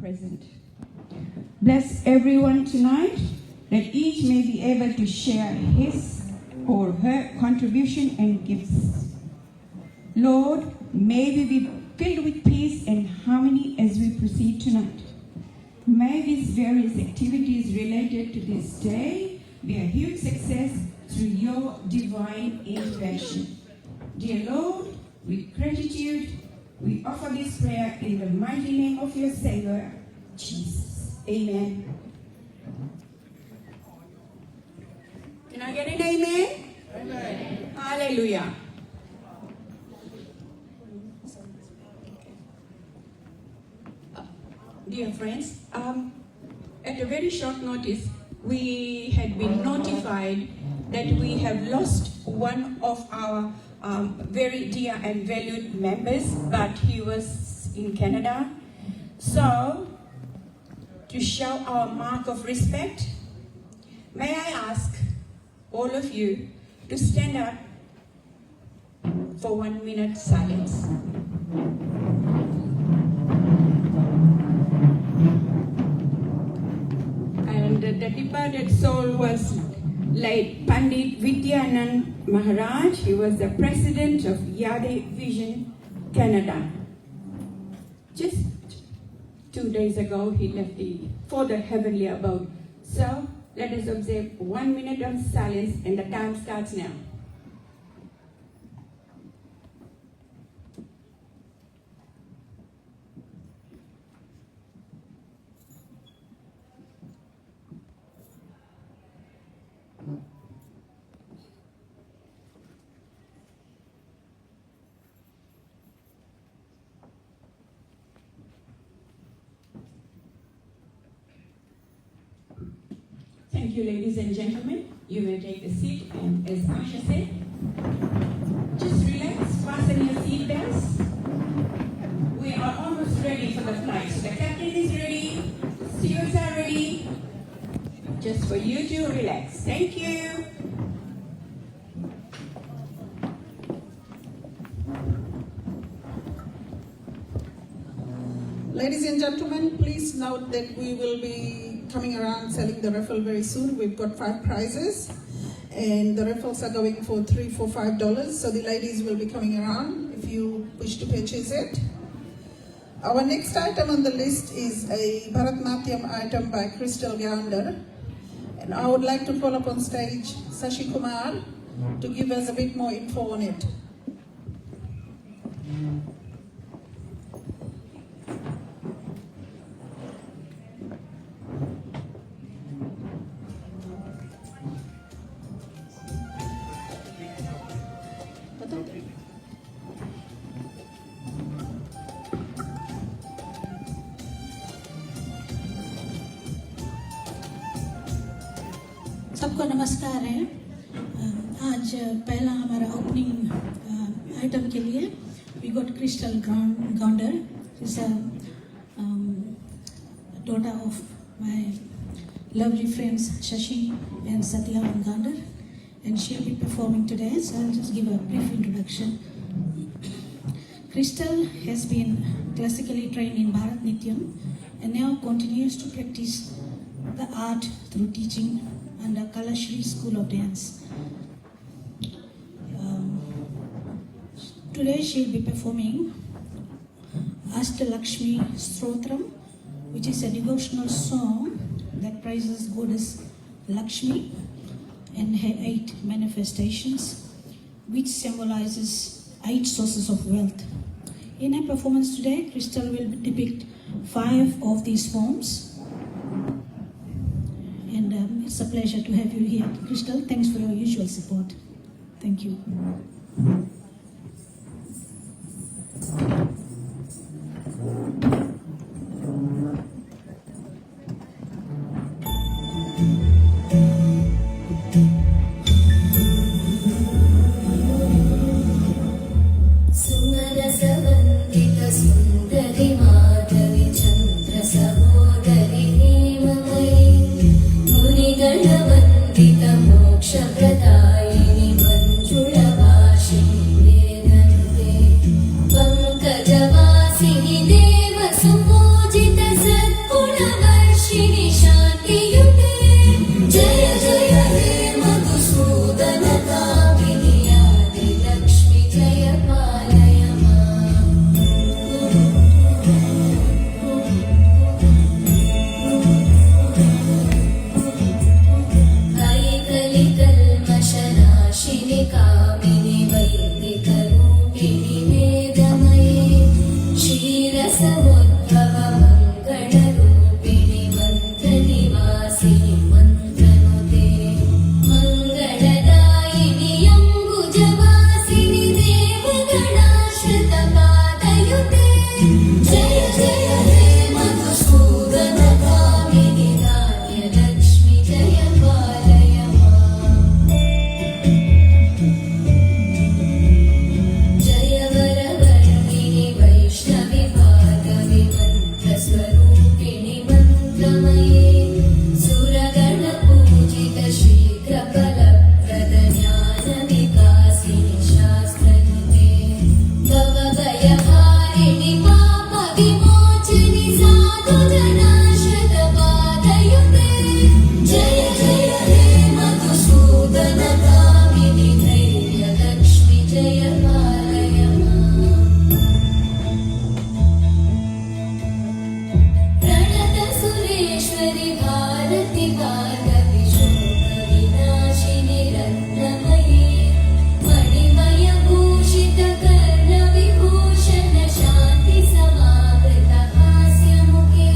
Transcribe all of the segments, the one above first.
present. Bless everyone tonight, that each may be able to share his or her contribution and gifts. Lord, may we be filled with peace and harmony as we proceed tonight. May these various activities related to this day be a huge success through your divine intervention. Dear Lord, with gratitude, we offer this prayer in the mighty name of your Savior, Jesus. Amen. Can I get an amen? Amen. Hallelujah. Dear friends, at a very short notice, we had been notified that we have lost one of our very dear and valued members, but he was in Canada. So, to show our mark of respect, may I ask all of you to stand up for 1 minute silence. And the departed soul was late Pandit Vidyanand Maharaj. He was the president of Yade Vision, Canada. Just 2 days ago, he left for the heavenly abode. So, let us observe 1 minute of silence, and the time starts now. Thank you, ladies and gentlemen. You may take a seat, and as Asha said, just relax, fasten your seat belts. We are almost ready for the flight. So the captain is ready, stewards are ready. Just for you to relax. Thank you. Ladies and gentlemen, please note that we will be coming around selling the raffle very soon. We've got 5 prizes, and the raffles are going for $3, $4, $5. So the ladies will be coming around if you wish to purchase it. Our next item on the list is a Bharatnatyam item by Crystal Gounder, and I would like to call up on stage Sashi Kumar to give us a bit more info on it. सबको नमस्कार है। आज पहला हमारा opening item के लिए we got crystal Gounder, is a daughter of my lovely friends Shashi and Satya Gander, and she'll be performing today, so I'll just give a brief introduction. Crystal has been classically trained in Bharatnatyam and now continues to practice the art through teaching under Kalashri School of Dance. Today she'll be performing Ashtalakshmi Stotram, which is a devotional song that praises Goddess Lakshmi and her 8 manifestations, which symbolizes 8 sources of wealth. In her performance today, Crystal will depict 5 of these forms. And it's a pleasure to have you here, Crystal. Thanks for your usual support. Thank you. गणवन्दित मोक्षप्रदायिनि मञ्जुळभाषिणि करुणामये सुरगणपूजित शीघ्रफलप्रद ज्ञानविकासिनि शास्त्रनुते भवभयहारिणि पापविमोचिनि साधुजनाशतपादयुते जय जय हे मधुसूदनकामिनि धैर्यलक्ष्मि जय पालय माम् प्रणत सुरेश्वरि भारति भार्गवि शोकविनाशिनि रत्नमयी मणिमयभूषित कर्णविभूषण शान्ति समावृत हास्यमुखे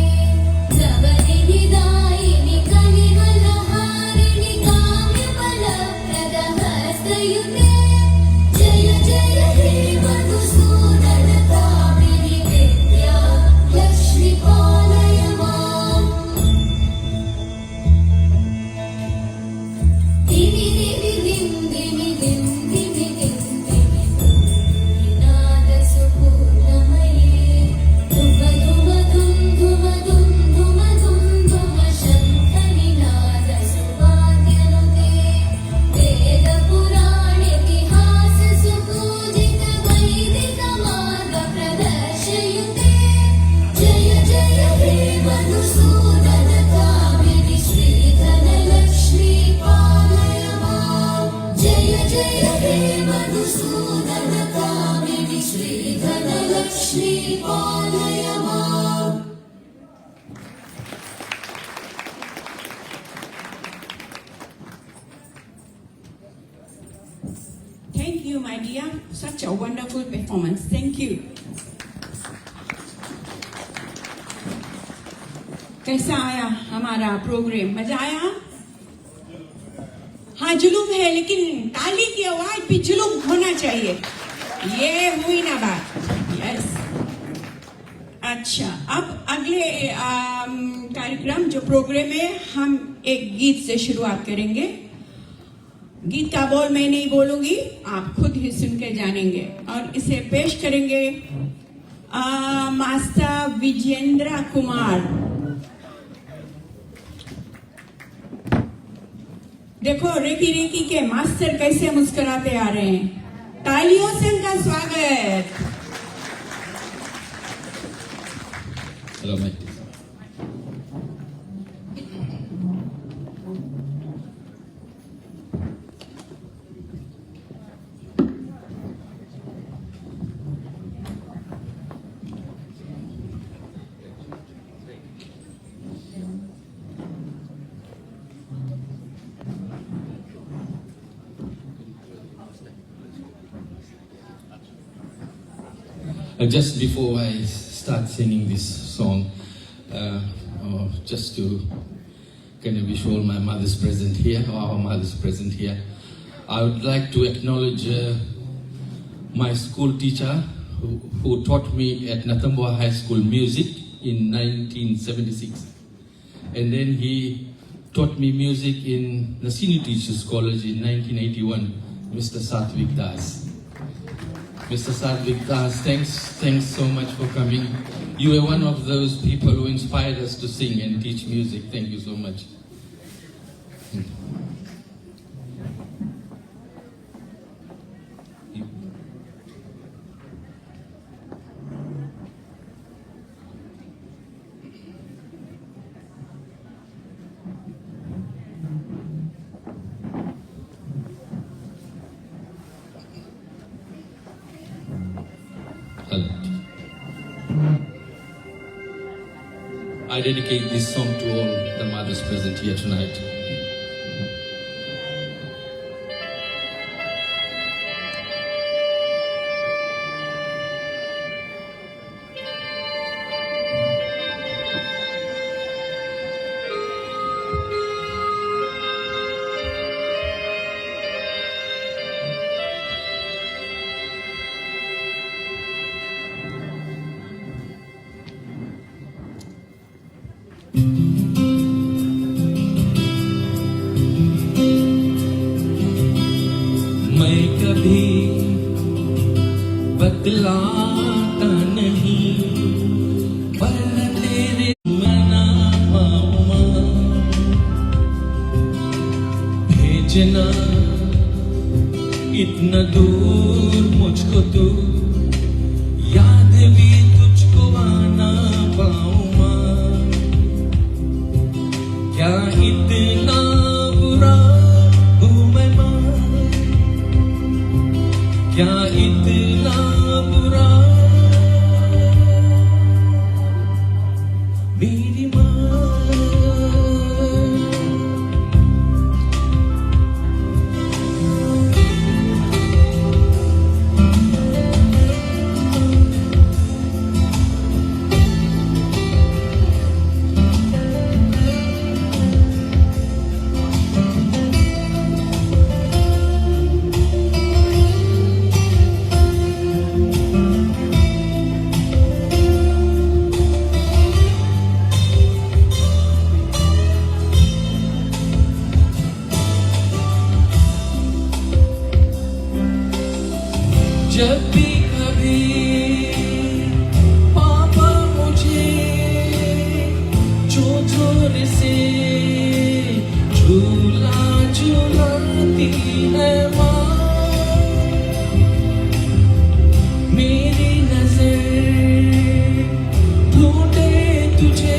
नवनिधिदायिनि कलिवलहारिणि काम्यफलप्रद हस्तयुते जय जय हे मधुसूदनकामिनि विद्या लक्ष्मि पालय माम् दिवि दिवि दिं दिमि निनादसुपूर्णमये धुम धुम धुम धुम धुम धुम धुम धुम शङ्खनिनादसुवाद्यनुते वेदपुराणेतिहाससुपूजित वैदिकमार्गप्रदर्शयुते जय जय हे मधुसूदनकामिनि श्रीधनलक्ष्मी पालय माम् जय जय हे मधुसूदनकामिनि श्रीधनलक्ष्मी पालय माम् Thank you, my dear. Such a wonderful performance. Thank you. कैसा आया हमारा प्रोग्राम? मजा आया? हाँ, जुलूम है, लेकिन ताली की आवाज भी जुलूम होना चाहिए। ये हुई ना बात। यस। अच्छा, अब अगले कार्यक्रम जो प्रोग्राम है, हम एक गीत से शुरुआत करेंगे। गीत का बोल मैं नहीं बोलूंगी, आप खुद ही सुन के जानेंगे। और इसे पेश करेंगे मास्टर विजेंद्र कुमार। देखो रेकी रेकी के मास्टर कैसे मुस्कुराते आ रहे हैं। तालियों से उनका स्वागत। Hello, mate. Just before I start singing this song, just to kind of wish all my mothers present here, or our mothers present here, I would like to acknowledge my school teacher who taught me at Natambua High School music in 1976. And then he taught me music in the Senior Teachers College in 1981, Mr. Satvik Das. Mr. Satvik Das, thanks so much for coming. You were one of those people who inspired us to sing and teach music. Thank you so much. I dedicate this song to all the mothers present here tonight. मैं कभी बतलाता नहीं पर तेरे मना पाऊं भेजना इतना दूर मुझको तू याद भी तुझको आना पाऊं मां क्या इतना बुरा हूं मैं मां क्या इतना बुरा मेरी मां जब भी कभी पापा मुझे जोर से झूला झूलाती है माँ मेरी नजर ढूंढे तुझे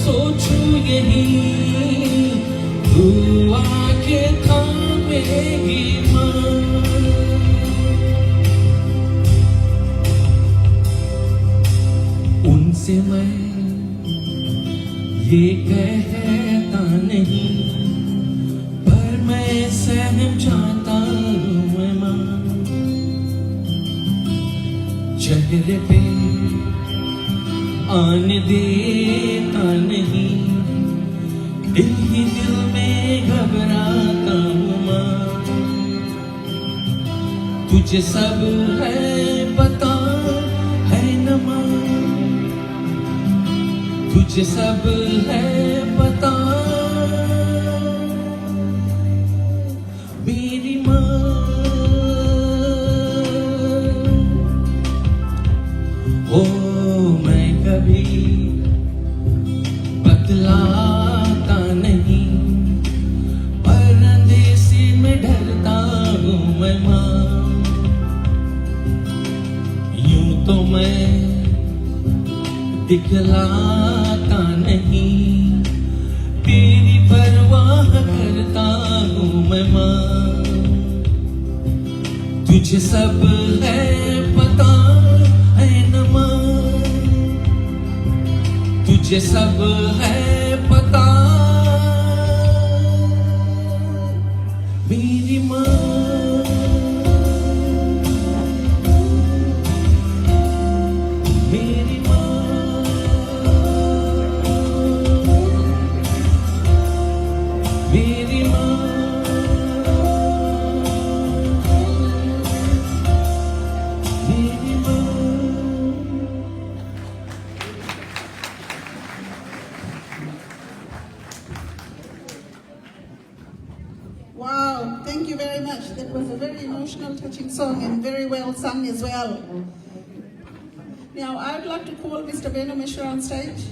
सोचूं यही तू आके थामेगी माँ उनसे मैं ये कहता नहीं पर मैं सहम जाता हूँ मैं मां चेहरे पे आने देता नहीं दिल ही दिल में घबराता हूँ मां तुझे सब है पता है न मां तुझे सब है पता मेरी मां हो मैं कभी बतलाता नहीं पर अंधेरे में डरता हूँ मैं मां यूं तो मैं दिखलाता नहीं तेरी परवाह करता हूँ मैं मां तुझे सब है पता है न मां तुझे सब है पता मेरी मां मेरी मां मेरी मां मेरी मां Wow, thank you very much. That was a very emotional, touching song and very well sung as well. Now, I would like to call Mr. Beno Mishra on stage.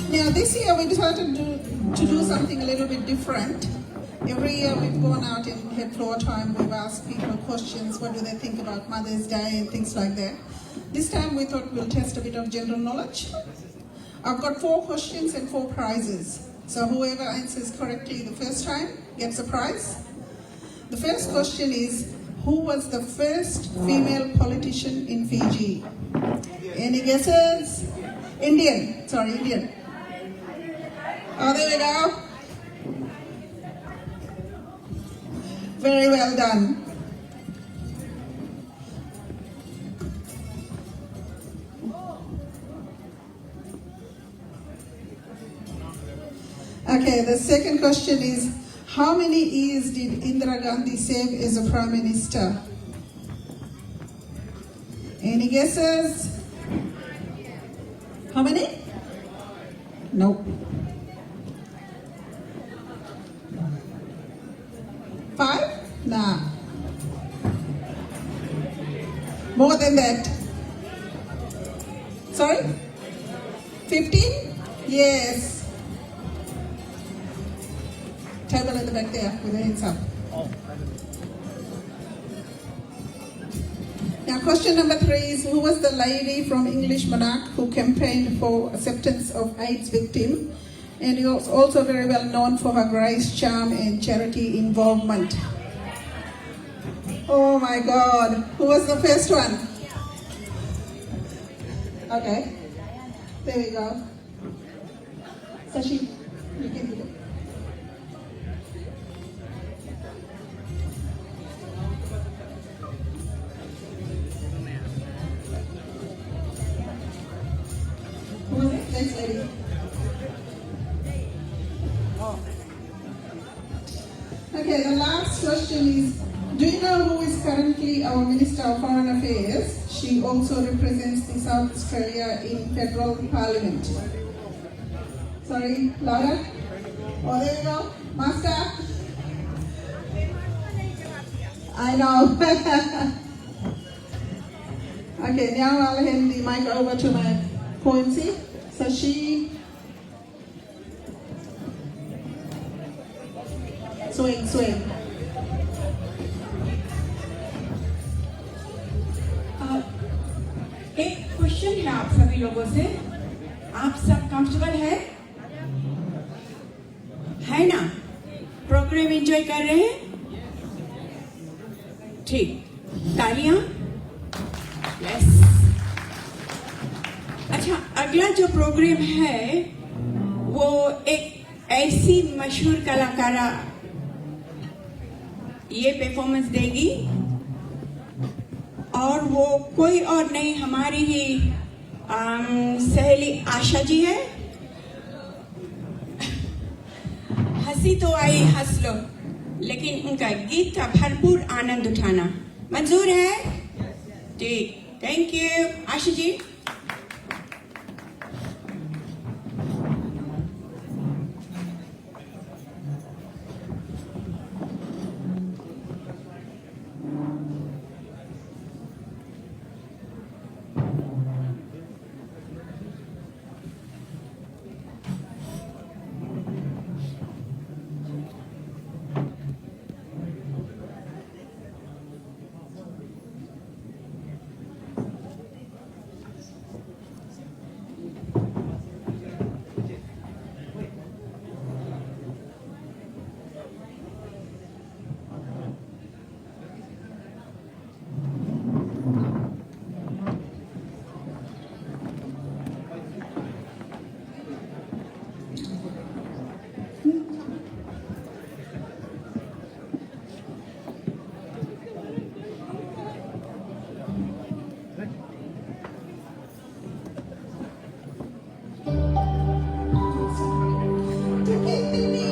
Now, this year we decided to do something a little bit different. Every year we've gone out and had floor time, we've asked people questions, what do they think about Mother's Day and things like that. This time we thought we'll test a bit of general knowledge. I've got 4 questions and 4 prizes. So whoever answers correctly the first time gets a prize. The first question is, who was the first female politician in Fiji? Any guesses? Indian. Oh, there we go. Very well done. Okay, the second question is, How many years did Indira Gandhi serve as a Prime Minister? Any guesses? How many? Nope. 5? Nah. More than that. Sorry? 15? Yes. Table in the back there with the hands up. Now, question number 3 is, who was the lady from English Monarch who campaigned for acceptance of AIDS victim, and was also very well known for her grace, charm, and charity involvement? Oh my God! Who was the first one? Okay, there we go. Sashi, you can do it. Who was it? Next lady. Okay, the last question is, do you know who is currently our Minister of Foreign Affairs? She also represents the South Australia in Federal Parliament. Sorry, louder. Oh, there you go. Master. I know. Okay, now I'll hand the mic over to my Quincy. So she swing. एक question है आप सभी लोगों से, आप सब comfortable है ना? प्रोग्राम एंजॉय कर रहे हैं? ठीक, तालियां। यस। अच्छा, अगला जो प्रोग्राम है वो एक ऐसी मशहूर कलाकारा ये परफॉर्मेंस देगी, और वो कोई और नहीं, हमारी ही सहेली आशा जी है। हंसी तो आई, हंस लो, लेकिन उनका गीत का भरपूर आनंद उठाना मंजूर है? ठीक, thank you Asha ji. Look at me.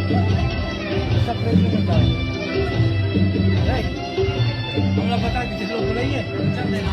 सब प्रेम करता है हम लोग बता के लोग बुलाइए चल देना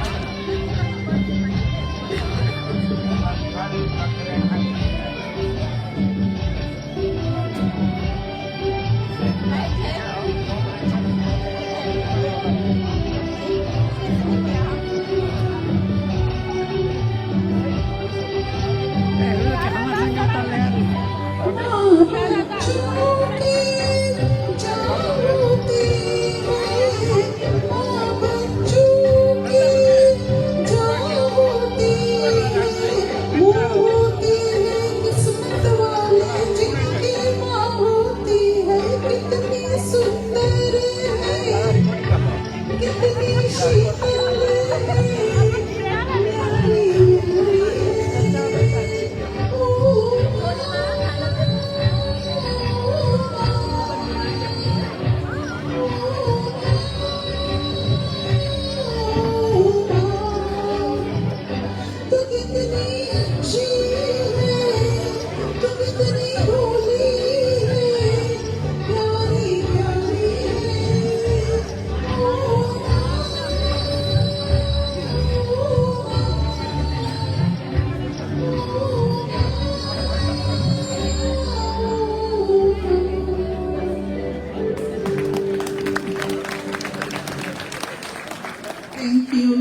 Thank you.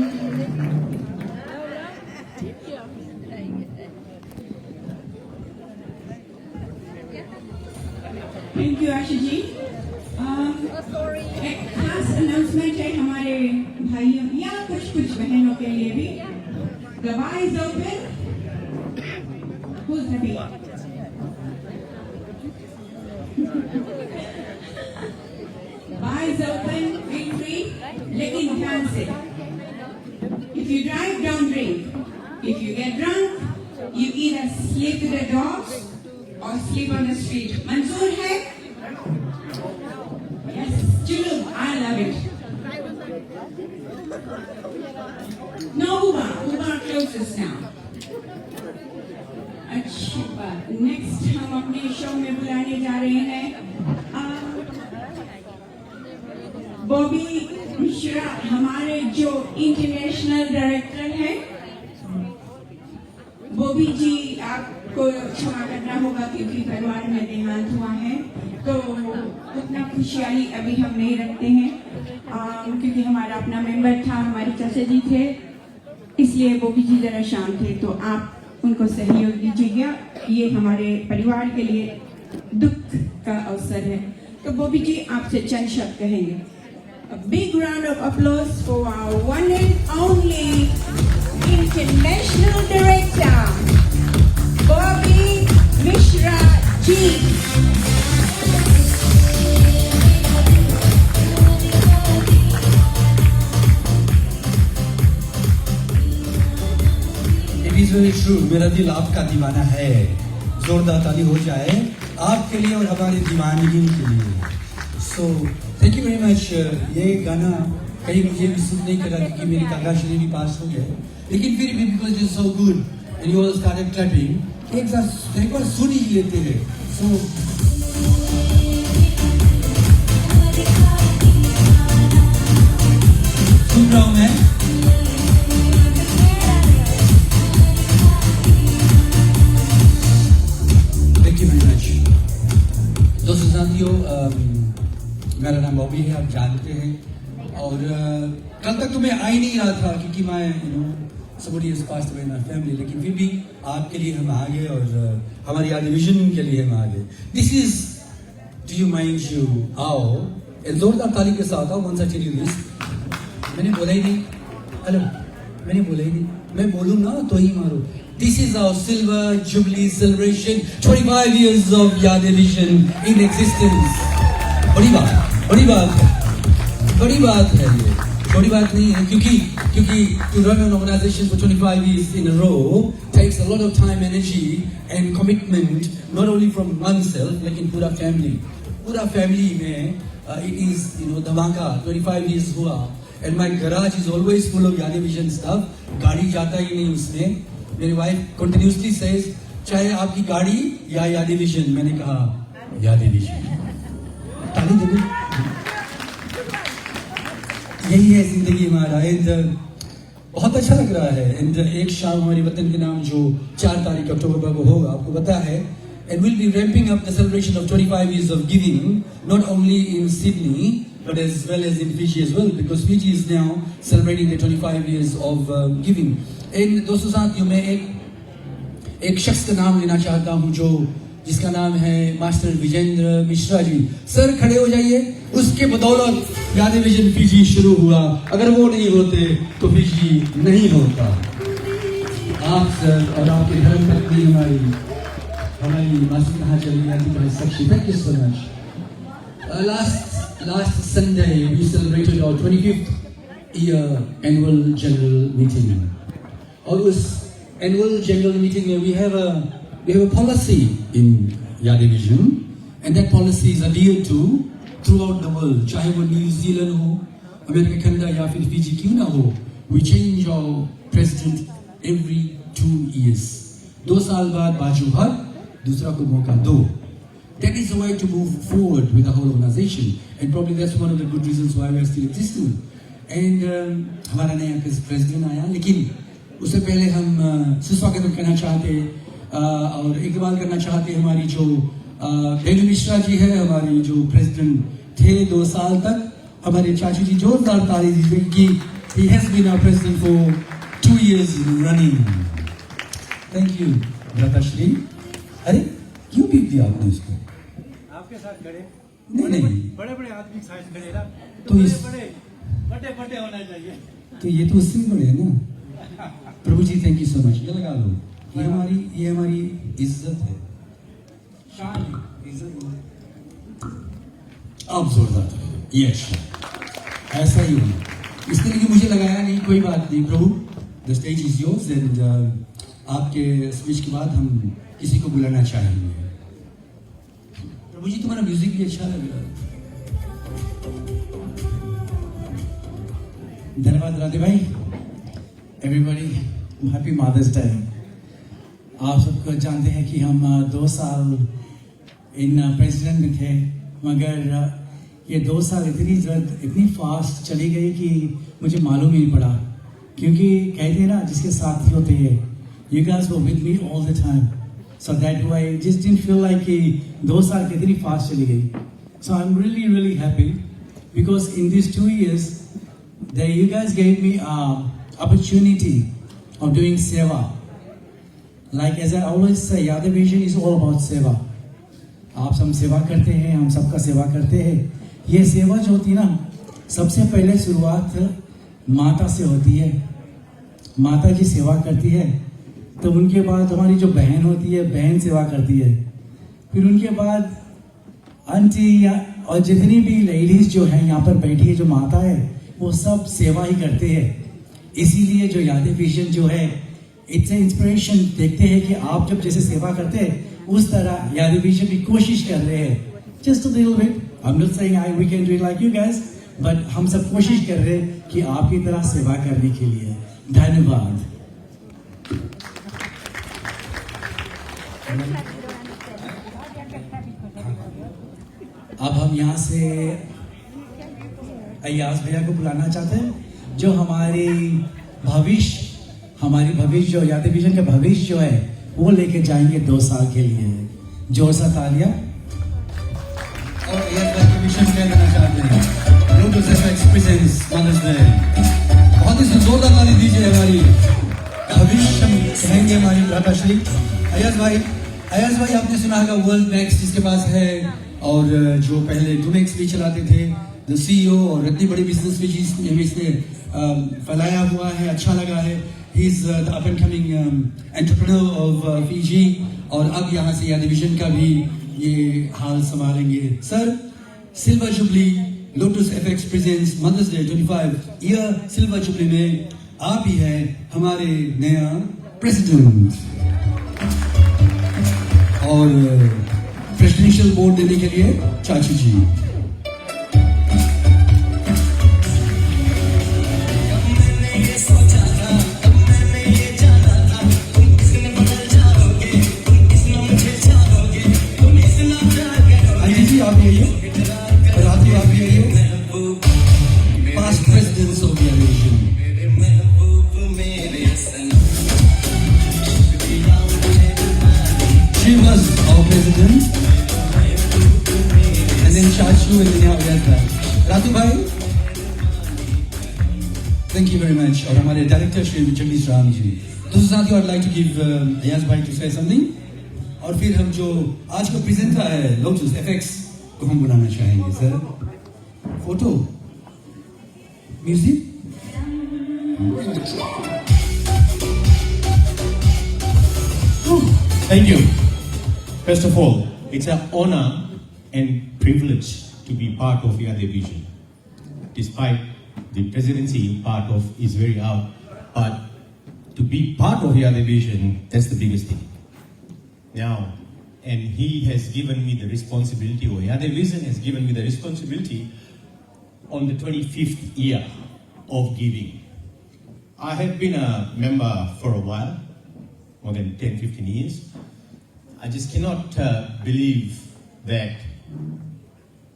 थैंक यू आशी जी। एक खास अनाउंसमेंट है हमारे भाइयों या कुछ बहनों के लिए भी। The bar is open. Who's happy? Bar is open, drink free, लेकिन ध्यान से। If you drive, don't drink. If you get drunk, you either sleep with the dogs or sleep on the street. मंजूर है? Yes, Chulu, I love it. No Uber, Uber closes now. अच्छी बात। Next हम अपने show में बुलाने जा रहे हैं बॉबी मिश्रा, हमारे जो इंटरनेशनल डायरेक्टर हैं। बॉबी जी, आपको क्षमा करना होगा क्योंकि परिवार में देहांत हुआ है, तो उतना खुशहाली अभी हम नहीं रखते हैं क्योंकि हमारा अपना मेंबर था, हमारे चाचा जी थे, इसलिए बॉबी जी जरा शांत थे, तो आप उनको सहयोग दीजिएगा। ये हमारे परिवार के लिए दुख का अवसर है। तो बॉबी जी आपसे चंद शब्द कहेंगे। A big round of applause for our one and only international director, Bobby Mishra ji. It is very true. मेरा दिल आपका दीवाना है। जोरदार ताली हो जाए आपके लिए और हमारे दीवानगी के लिए। So thank you very much. ये गाना कहीं मुझे भी सूट नहीं करा क्योंकि मेरी काका श्री भी पास हो गए, लेकिन फिर भी because it is so good and you all started clapping, एक बार सुन ही लेते हैं। So सुन रहा हूँ मैं। Thank you very much. दोस्तों साथियों, मेरा नाम बॉबी है, आप जानते हैं, और कल तक तो मैं आ ही नहीं रहा था क्योंकि मैं somebody has passed away in my family, लेकिन फिर भी आपके लिए हम आ गए और हमारी आज विजन के लिए हम आ गए। This is Do You Mind You आओ, जोरदार ताली के साथ आओ। once I tell you this, मैंने बोला ही नहीं, हेलो, मैंने बोला ही नहीं, मैं बोलूँ ना तो ही मारो। This is our silver jubilee celebration, 25 years of Yade Vision in existence. बड़ी बात है ये, छोटी बात नहीं है क्योंकि to run an organization for 25 years in a row takes a lot of time, energy and commitment, not only from oneself लेकिन पूरा family में it is धमाका 25 years हुआ, and my garage is always full of Yade Vision stuff. गाड़ी जाता ही नहीं उसमें। मेरी वाइफ continuously says चाहे आपकी गाड़ी या यादे विजन। मैंने कहा यादें दीजिए। ताली दे दो। यही है जिंदगी हमारा। एंड बहुत अच्छा लग रहा है। एंड एक शाम हमारे वतन के नाम जो 4 तारीख अक्टूबर को होगा, आपको पता है, and we'll be ramping up the celebration of 25 years of giving, not only in Sydney but as well as in Fiji as well, because Fiji is now celebrating the 25 years of giving. And दोस्तों साथियों, मैं एक शख्स का नाम लेना चाहता हूं जो जिसका नाम है मास्टर विजेंद्र मिश्रा जी। सर खड़े हो जाइए। उसके बदौलत यादें विजन फीजी शुरू हुआ। अगर वो नहीं होते तो फीजी नहीं होता। आप सर और आपके धर्म पत्नी हमारी मासी कहाँ चली जाती है Sakshi. Thank you so much. Last Sunday we celebrated our 25th year annual general meeting. और उस annual general meeting में we have a policy in Yade Vision, and that policy is adhered to throughout the world. चाहे वो new Zealand हो, America खंडा या फिर Fiji क्यों ना हो, we change our president every 2 years. 2 साल बाद बाजू हट, दूसरा को मौका दो. That is the way to move forward with the whole organization, and probably that's one of the good reasons why we are still existing. And हमारा नया president आया, लेकिन उससे पहले हम सुस्वागत करना चाहते और इकबाल करना चाहते हमारी जो डेनी मिश्रा जी है, हमारी जो प्रेसिडेंट थे 2 साल तक, हमारे चाची जी जोरदार ताली दीजिए कि he has been our president for 2 years running. Thank you, भ्राताश्री। अरे क्यों बीत दिया आपने उसको? आपके साथ खड़े नहीं बड़े बड़े आदमी साथ खड़े ना, तो इस बड़े होना चाहिए। तो ये तो उससे भी बड़े है ना। प्रभु जी थैंक यू सो मच। ये लगा लो, ये हमारी इज्जत है, शान इज्जत। अब जोरदार यस, ऐसा ही हो। इसके लिए मुझे लगाया नहीं, कोई बात नहीं Prabhu, the stage is yours. And आपके स्पीच के बाद हम किसी को बुलाना चाहेंगे। प्रभु जी तुम्हारा म्यूजिक भी अच्छा लग रहा है। धन्यवाद राधे भाई। Everybody happy mother's day. आप सबको जानते हैं कि हम 2 साल इन प्रेसिडेंट में थे, मगर ये 2 साल इतनी फास्ट चली गई कि मुझे मालूम ही नहीं पड़ा। क्योंकि कहते हैं ना, जिसके साथी होते हैं, you guys were with me all the time, so that why just didn't feel like कि 2 साल कितनी फास्ट चली गई। So I am really happy because in this 2 years that you guys gave me opportunity of doing seva. Like as I always say, Yade Vision is all about seva. आप सब सेवा करते हैं, हम सबका सेवा करते हैं। ये सेवा जो होती है ना, सबसे पहले शुरुआत माता से होती है। माता जी सेवा करती है, तो उनके बाद हमारी जो बहन होती है, बहन सेवा करती है। फिर उनके बाद आंटी और जितनी भी लेडीज जो हैं यहाँ पर बैठी है, जो माता है, वो सब सेवा ही करते हैं। इसीलिए जो यादे विजन जो है, इट्स इंस्पिरेशन। देखते हैं कि आप जब जैसे सेवा करते हैं, उस तरह यादे विजन भी कोशिश कर रहे हैं। Just a little bit, I am not saying we can do it like you guys, but हम सब कोशिश कर रहे हैं कि आपकी तरह सेवा करने के लिए। धन्यवाद। अब हम यहाँ से अय्याज भैया को बुलाना चाहते हैं, जो हमारी भविष्य जो यादे विजन का भविष्य जो है, वो लेके जाएंगे 2 साल के लिए। जोर सा तालियां। और अय्याज विजन क्या करना चाहते हैं? Lotus FX presents mother's day. बहुत ही जोरदार ताली दीजिए। हमारी भविष्य कहेंगे हमारी भ्राताश्री अय्याज भाई आपने सुना होगा वर्ल्ड नेक्स्ट जिसके पास है, और जो पहले डूमेक्स भी चलाते थे, द CEO, और इतनी बड़ी बिजनेस भी इसने फैलाया हुआ है। अच्छा लगा है। He is the up and coming entrepreneur of Fiji, और अब यहाँ से यादे विजन का भी ये हाल संभालेंगे। Sir, silver jubilee Lotus FX presents mother's day 25 year silver jubilee में आप ही है हमारे नया प्रेसिडेंट, और प्रेसिडेंशियल बोर्ड देने के लिए चाची जी। Ratu and then Ayaz bhai. Ratu bhai, thank you very much. और हमारे डायरेक्टर श्री जगदीश राम जी. दोस्तों साथियों, I'd like to give Ayaz bhai to say something. और फिर हम जो आज का प्रेजेंटर है लोटस FX को हम बुलाना चाहेंगे sir. Photo, music. Thank you. First of all, it's an honor and privilege to be part of your division. Despite the presidency part of is very out, but to be part of your division, that's the biggest thing. Now, and he has given me the responsibility, or your division has given me the responsibility on the 25th year of giving. I have been a member for a while, more than 10-15 years. I just cannot believe that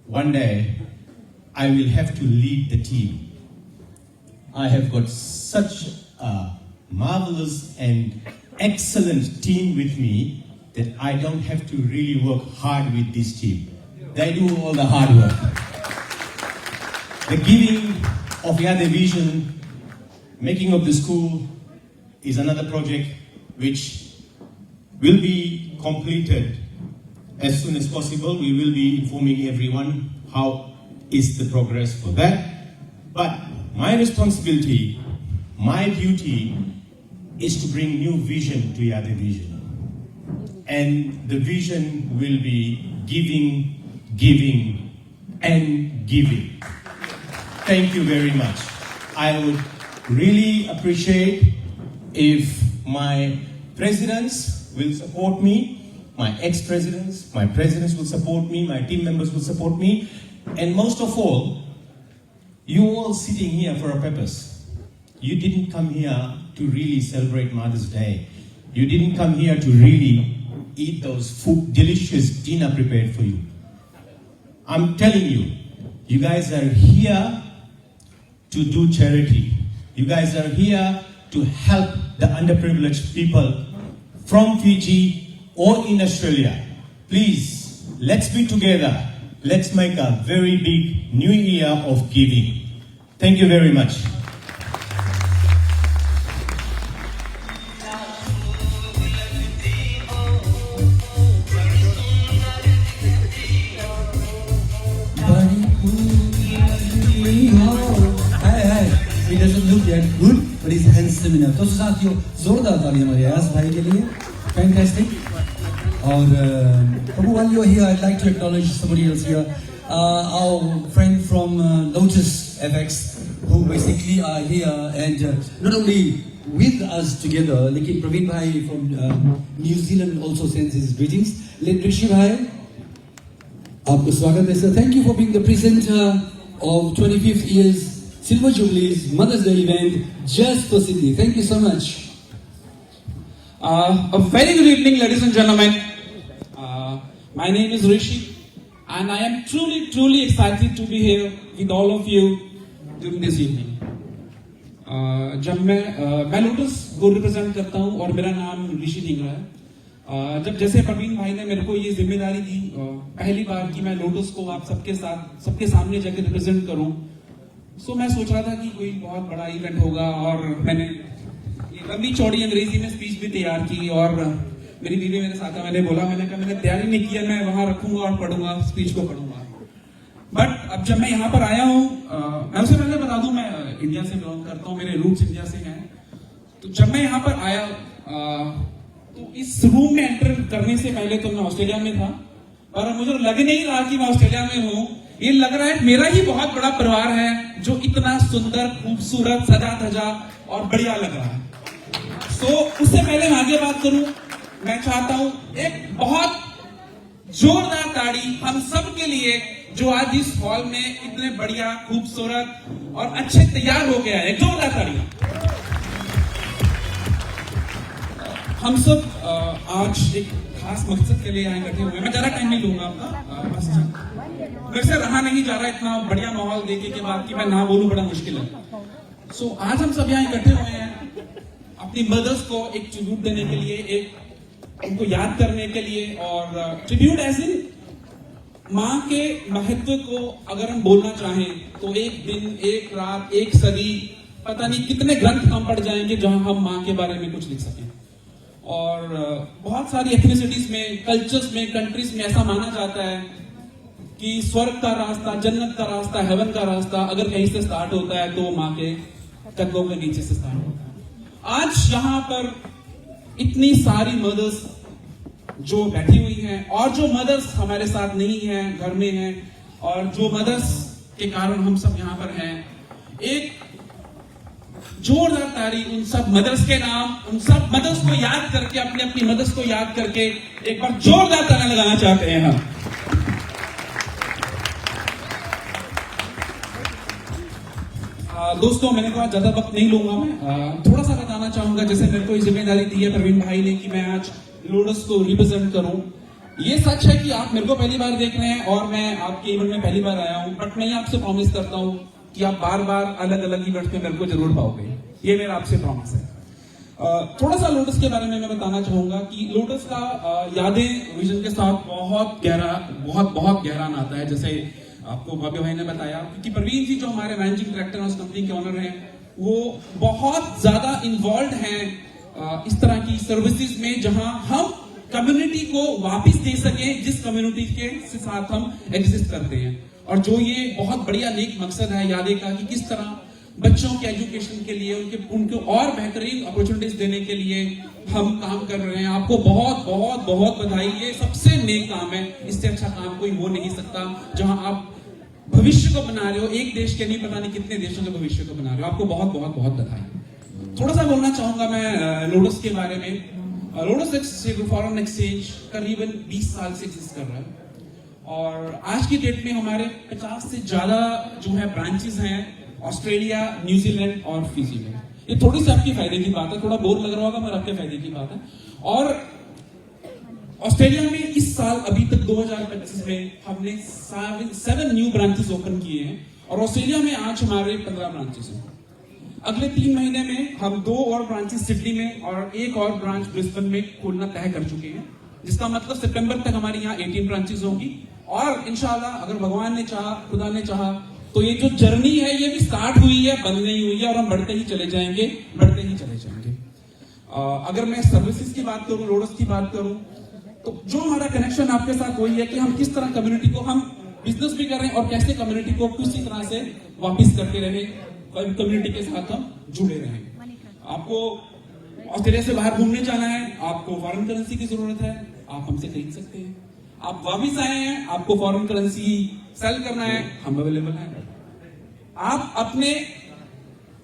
one day I will have to lead the team. I have got such a marvelous and excellent team with me that I don't have to really work hard with this team. They do all the hard work. The giving of your division, making of the school is another project which will be completed as soon as possible. We will be informing everyone how is the progress for that. But my responsibility, my duty is to bring new vision to your division. And the vision will be giving, giving, and giving. Thank you very much. I would really appreciate if my presidents will support me, my ex-presidents, my presidents will support me, my team members will support me, and most of all, you all sitting here for a purpose. You didn't come here to really celebrate Mother's Day. You didn't come here to really eat those delicious dinner prepared for you. I'm telling you, you guys are here to do charity. You guys are here to help the underprivileged people from Fiji or in Australia. Please, let's be together. Let's make a very big new year of giving. Thank you very much. He doesn't look that good, but he's handsome enough. दोस्तों साथियों, जोरदार ताली हमारे अयाज भाई के लिए. Fantastic. और while you're here, I'd like to acknowledge somebody else here. Our friend from Lotus FX, who basically are here and not only with us together, लेकिन प्रवीण भाई from New Zealand also sends his greetings. Let Rishi भाई, आपको स्वागत है sir. Thank you for being the presenter of 25th year's Silver Jubilees Mother's Day event just for Sydney. Thank you so much. A very good evening, ladies and gentlemen. My name is Rishi, and I am truly excited to be here with all of you during this evening. जब मैं lotus को represent करता हूँ और मेरा नाम ऋषि ढींगरा है. जब जैसे प्रवीण भाई ने मेरे को ये जिम्मेदारी दी पहली बार कि मैं लोटस को आप सबके सामने जाकर रिप्रेजेंट करूँ, सो मैं सोच रहा था कि कोई बहुत बड़ा इवेंट होगा और मैंने लंबी चौड़ी अंग्रेजी में स्पीच भी तैयार की और मेरी बीवी मेरे साथ मैंने बोला, मैंने कहा मैंने तैयारी नहीं किया, मैं वहां रखूंगा और पढ़ूंगा, स्पीच को पढ़ूंगा. बट अब जब मैं यहाँ पर आया हूँ, मैं उससे पहले बता दूं मैं इंडिया से बिलोंग करता हूँ, मेरे रूट्स इंडिया से हैं. तो जब मैं यहाँ पर आया तो इस रूम में एंटर करने से पहले तो मैं ऑस्ट्रेलिया में था, पर मुझे लग नहीं रहा कि मैं ऑस्ट्रेलिया में हूँ. ये लग रहा है मेरा ही बहुत बड़ा परिवार है जो इतना सुंदर, खूबसूरत, सजा धजा और बढ़िया लग रहा है. सो उससे पहले मैं आगे बात करूं, मैं चाहता हूं एक बहुत जोरदार ताड़ी हम सब के लिए जो आज इस हॉल में इतने बढ़िया, खूबसूरत और अच्छे तैयार हो गया है. जोरदार ताड़ी. हम सब आज एक खास मकसद के लिए यहाँ इकट्ठे हुए. मैं ज्यादा टाइम नहीं लूंगा आपका, मेरे से रहा नहीं जा रहा इतना बढ़िया माहौल देखे के बाद कि मैं ना बोलूं, बड़ा मुश्किल है. सो आज हम सब यहाँ इकट्ठे हुए हैं अपनी मदर्स को एक ट्रिब्यूट देने के लिए, एक उनको याद करने के लिए. और ट्रिब्यूट एज इन माँ के महत्व को अगर हम बोलना चाहें तो एक दिन, एक रात, एक सदी, पता नहीं कितने ग्रंथ हम पढ़ जाएंगे जहां हम माँ के बारे में कुछ लिख सकें। और बहुत सारी एथनिसिटीज में, कल्चर्स में, कंट्रीज में ऐसा माना जाता है कि स्वर्ग का रास्ता, जन्नत का रास्ता, हेवन का रास्ता अगर कहीं से स्टार्ट होता है तो माँ के कदमों के नीचे से स्टार्ट होता है। आज यहाँ पर इतनी सारी मदर्स जो बैठी हुई हैं और जो मदर्स हमारे साथ नहीं हैं, घर में हैं, और जो मदर्स के कारण हम सब यहाँ पर हैं, एक जोरदार ताली उन सब मदर्स के नाम, उन सब मदर्स को याद करके, अपनी अपनी मदर्स को याद करके एक बार जोरदार ताली लगाना चाहते हैं हम। दोस्तों, मैंने कहा ज्यादा वक्त नहीं लूंगा, मैं थोड़ा सा बताना चाहूंगा। जैसे मेरे को ये जिम्मेदारी दी है प्रवीण भाई ने कि मैं आज लोटस को रिप्रेजेंट करूं। ये सच है कि आप मेरे को पहली बार देख रहे हैं और मैं आपके इवेंट में पहली बार आया हूं, बट मैं आपसे प्रॉमिस करता हूं कि आप बार बार अलग अलग इवेंट्स में मेरे को जरूर पाओगे। ये मेरा आपसे प्रॉमिस है। थोड़ा सा लोटस के बारे में मैं बताना चाहूंगा कि लोटस का यादें विजन के साथ बहुत गहरा नाता है। जैसे आपको भव्य भाई ने बताया, क्योंकि प्रवीण जी जो हमारे मैनेजिंग डायरेक्टर उस कंपनी के ऑनर हैं, वो बहुत ज्यादा इन्वॉल्व हैं इस तरह की सर्विसेज में जहां हम कम्युनिटी को वापस दे सकें, जिस कम्युनिटी के साथ हम एग्जिस्ट करते हैं। और जो ये बहुत बढ़िया नेक मकसद है यादे का कि किस तरह बच्चों के एजुकेशन के लिए, उनको और बेहतरीन अपॉर्चुनिटीज देने के लिए हम काम कर रहे हैं। आपको बहुत बधाई। ये सबसे नेक काम है, इससे अच्छा काम कोई हो नहीं सकता। जहां आप भविष्य को बना रहे हो, एक देश के नहीं, पता नहीं कितने देशों के भविष्य को बना रहे हो, आपको बहुत बधाई। थोड़ा सा बोलना चाहूंगा मैं लोटस के बारे में। लोटस फॉरेन एक्सचेंज करीबन 20 साल से एग्जिस्ट कर रहा है और आज की डेट में हमारे 50 से ज्यादा जो है ब्रांचेस हैं ऑस्ट्रेलिया, न्यूजीलैंड और फिजी में। ये थोड़ी सी आपकी फायदे की बात है, थोड़ा बोर लग रहा होगा मगर आपके फायदे की बात है। और ऑस्ट्रेलिया में इस साल अभी तक 2025 में हमने 7 न्यू ब्रांचेस ओपन किए हैं और ऑस्ट्रेलिया में आज हमारे 15 ब्रांचेस हैं। अगले 3 महीने में हम 2 और ब्रांचेस सिडनी में और 1 और ब्रांच ब्रिस्बेन में खोलना तय कर चुके हैं, जिसका मतलब सितंबर तक हमारी यहाँ 18 ब्रांचेस होंगी। और इंशाल्लाह अगर भगवान ने चाहा, खुदा ने चाहा, तो ये जो जर्नी है ये भी स्टार्ट हुई है, बंद नहीं हुई है और हम बढ़ते ही चले जाएंगे। अगर मैं सर्विसेज की बात करूं, लोटस की बात करूं, तो जो हमारा कनेक्शन आपके साथ वही है कि हम किस तरह कम्युनिटी को हम बिजनेस भी करें और कैसे कम्युनिटी को किसी तरह से वापस करते रहे, कम्युनिटी के साथ हम जुड़े रहें। आपको ऑस्ट्रेलिया से बाहर घूमने जाना है, आपको फॉरेन करेंसी की जरूरत है, आप हमसे खरीद सकते हैं। आप वापस आए हैं, आपको फॉरेन करेंसी सेल करना है, हम अवेलेबल हैं। आप अपने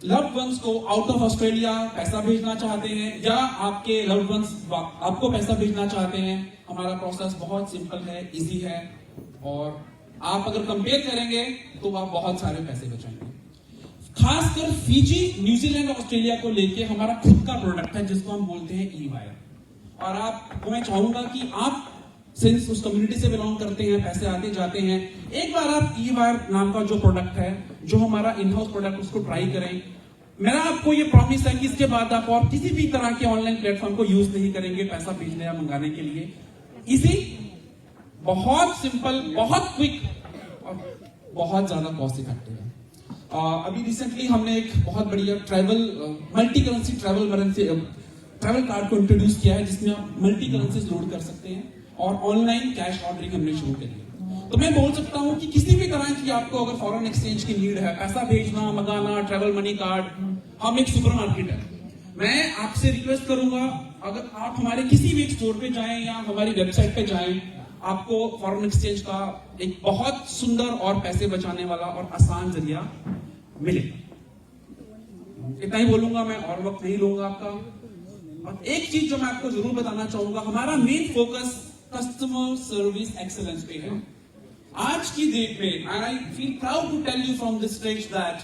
लव्ड वंस को आउट ऑफ ऑस्ट्रेलिया पैसा भेजना चाहते हैं या आपके लव्ड वंस आपको पैसा भेजना चाहते हैं, हमारा प्रोसेस बहुत सिंपल है, इजी है और आप अगर कंपेयर करेंगे तो आप बहुत सारे पैसे बचाएंगे। खासकर फिजी, न्यूजीलैंड और ऑस्ट्रेलिया को लेके हमारा खुद का प्रोडक्ट है जिसको हम बोलते हैं ई-वायर। और आपको मैं चाहूंगा कि आप सिंस उस कम्युनिटी से बिलोंग करते हैं, पैसे आते जाते हैं, एक बार आप ई-वायर नाम का जो प्रोडक्ट है, जो हमारा इन हाउस प्रोडक्ट, उसको ट्राई करें। मेरा आपको ये प्रॉमिस है कि इसके बाद आप और किसी भी तरह के ऑनलाइन प्लेटफॉर्म को यूज नहीं करेंगे पैसा भेजने या मंगाने के लिए। इजी, बहुत सिंपल, बहुत क्विक और बहुत ज्यादा कॉस्ट इफेक्टिव है। अभी रिसेंटली हमने एक बहुत बढ़िया मल्टी करेंसी ट्रैवल कार्ड को इंट्रोड्यूस किया है, जिसमें आप मल्टी करेंसीज लोड कर सकते हैं और ऑनलाइन कैश ऑर्डरिंग हमने शुरू करी है। तो मैं बोल सकता हूं कि किसी भी तरह की आपको अगर फॉरेन एक्सचेंज की नीड है, पैसा भेजना, मंगाना, ट्रैवल मनी कार्ड, हम एक सुपरमार्केट है। मैं आपसे रिक्वेस्ट करूंगा, अगर आप हमारे किसी भी स्टोर पे जाएं या हमारी वेबसाइट पे जाएं, आपको फॉरेन एक्सचेंज का एक बहुत सुंदर और पैसे बचाने वाला और आसान जरिया मिलेगा। इतना ही बोलूंगा मैं, और वक्त नहीं लूंगा आपका। और एक चीज जो मैं आपको जरूर बताना चाहूंगा, हमारा main focus customer service excellence पे है। आज की डेट में, and I feel proud to tell you from this stage that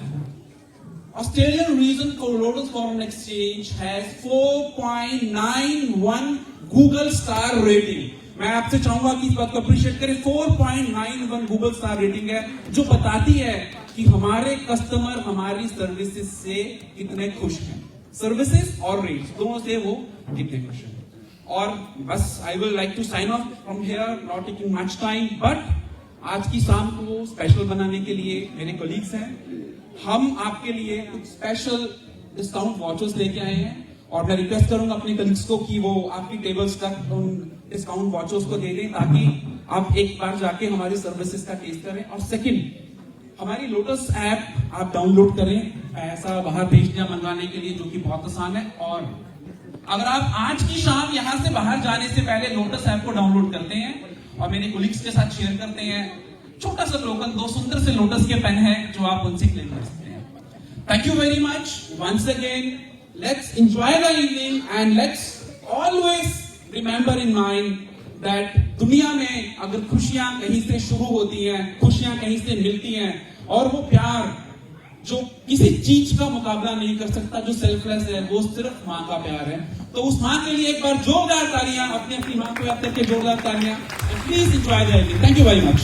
Australian region for Lotus Foreign Exchange has 4.91 Google star rating. मैं आपसे चाहूंगा कि इस बात को अप्रिशिएट करें। 4.91 गूगल स्टार रेटिंग है, जो बताती है कि हमारे कस्टमर हमारी सर्विसेज से कितने खुश हैं। सर्विसेज और रेट्स दोनों से वो कितने खुश हैं। और बस I will like to sign off from here, not taking much time, but आज की शाम को स्पेशल बनाने के लिए मेरे कोलीग्स हैं, हम आपके लिए कुछ स्पेशल डिस्काउंट वाउचर्स लेके आए हैं और मैं रिक्वेस्ट करूंगा अपने कलीग्स को कि वो आपकी टेबल्स तक उन डिस्काउंट वाउचर्स को दे दें ताकि आप एक बार जाके हमारी सर्विसेज का टेस्ट करें। और सेकंड, हमारी लोटस ऐप आप डाउनलोड करें पैसा बाहर भेजना मंगवाने के लिए, जो कि बहुत आसान है। और अगर आप आज की शाम यहां से बाहर जाने से पहले लोटस ऐप को डाउनलोड करते हैं और मेरे कोलिग्स के साथ शेयर करते हैं, छोटा सा टोकन 2 सुंदर से लोटस के पेन है जो आप उनसे क्लेम कर सकते हैं। Thank you very much once again. Let's enjoy the evening and let's always remember in mind that दुनिया में अगर खुशियां कहीं से शुरू होती हैं, खुशियां कहीं से मिलती हैं, और वो प्यार जो किसी चीज का मुकाबला नहीं कर सकता, जो सेल्फलेस है, वो सिर्फ माँ का प्यार है। तो उस माँ के लिए एक बार जोरदार तालियां, अपनी अपनी माँ को याद करके जोरदार तालियां। Please enjoy the evening. Thank you very much.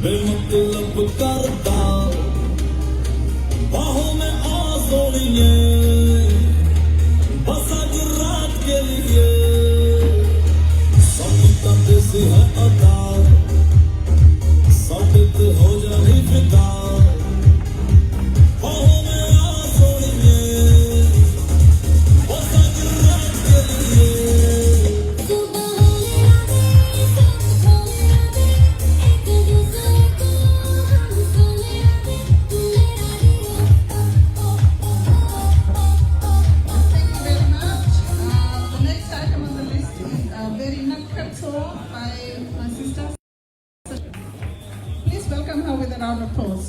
बेमतलब करता बाहों में आ सोनिए बस आज रात के लिए सबका देसी है अदा साबित हो जाए फिदा बाहों में आ सोनिए बस आज रात के लिए Please welcome her with a round of applause.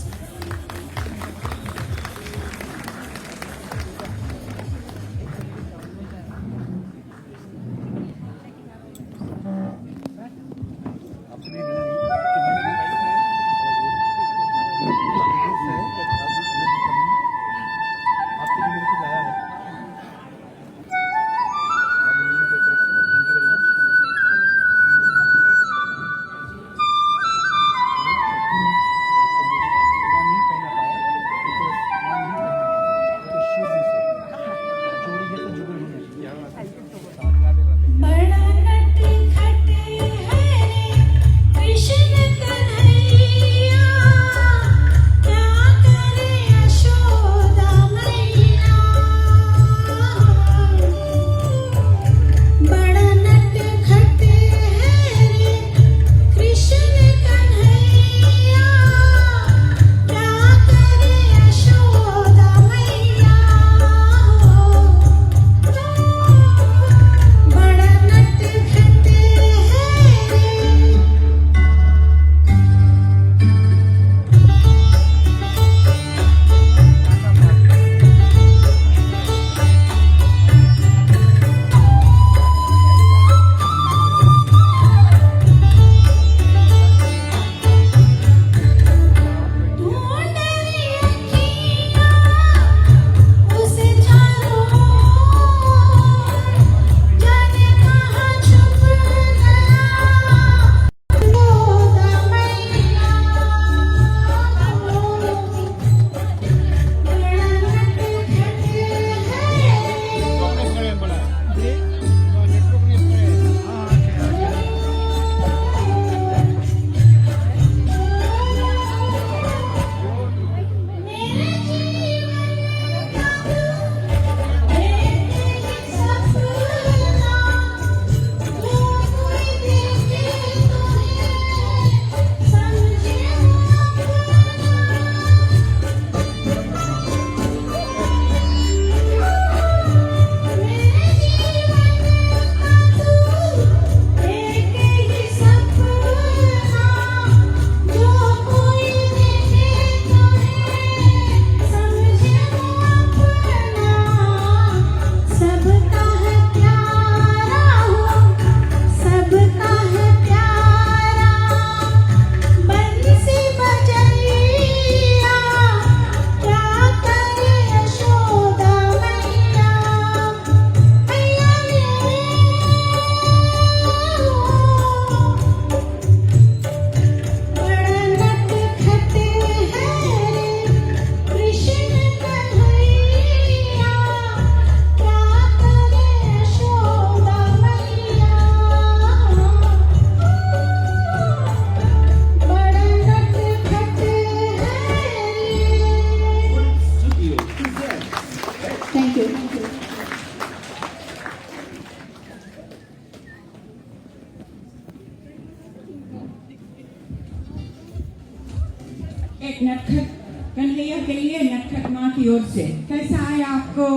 एक नटखट कन्हैया के लिए नटखट माँ की ओर से। कैसा आया आपको?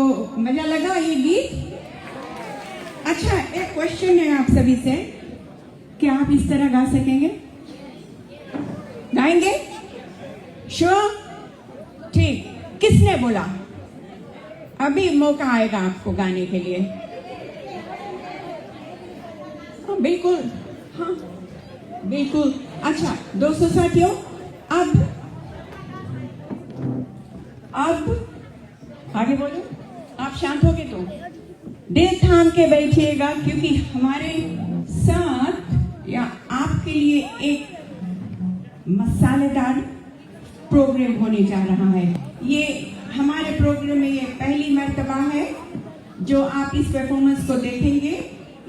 मजा लगा ये गीत? अच्छा, एक क्वेश्चन है आप सभी से, क्या आप इस तरह गा सकेंगे? गाएंगे? श्योर? ठीक। किसने बोला? अभी मौका आएगा आपको गाने के लिए। हाँ बिल्कुल, हाँ बिल्कुल। अच्छा दोस्तों साथियों, अब आगे बोलो। आप शांत हो गए तो दिल थाम के बैठिएगा, क्योंकि हमारे साथ या आपके लिए एक मसालेदार प्रोग्राम होने जा रहा है। ये हमारे प्रोग्राम में ये पहली मर्तबा है जो आप इस परफॉर्मेंस को देखेंगे।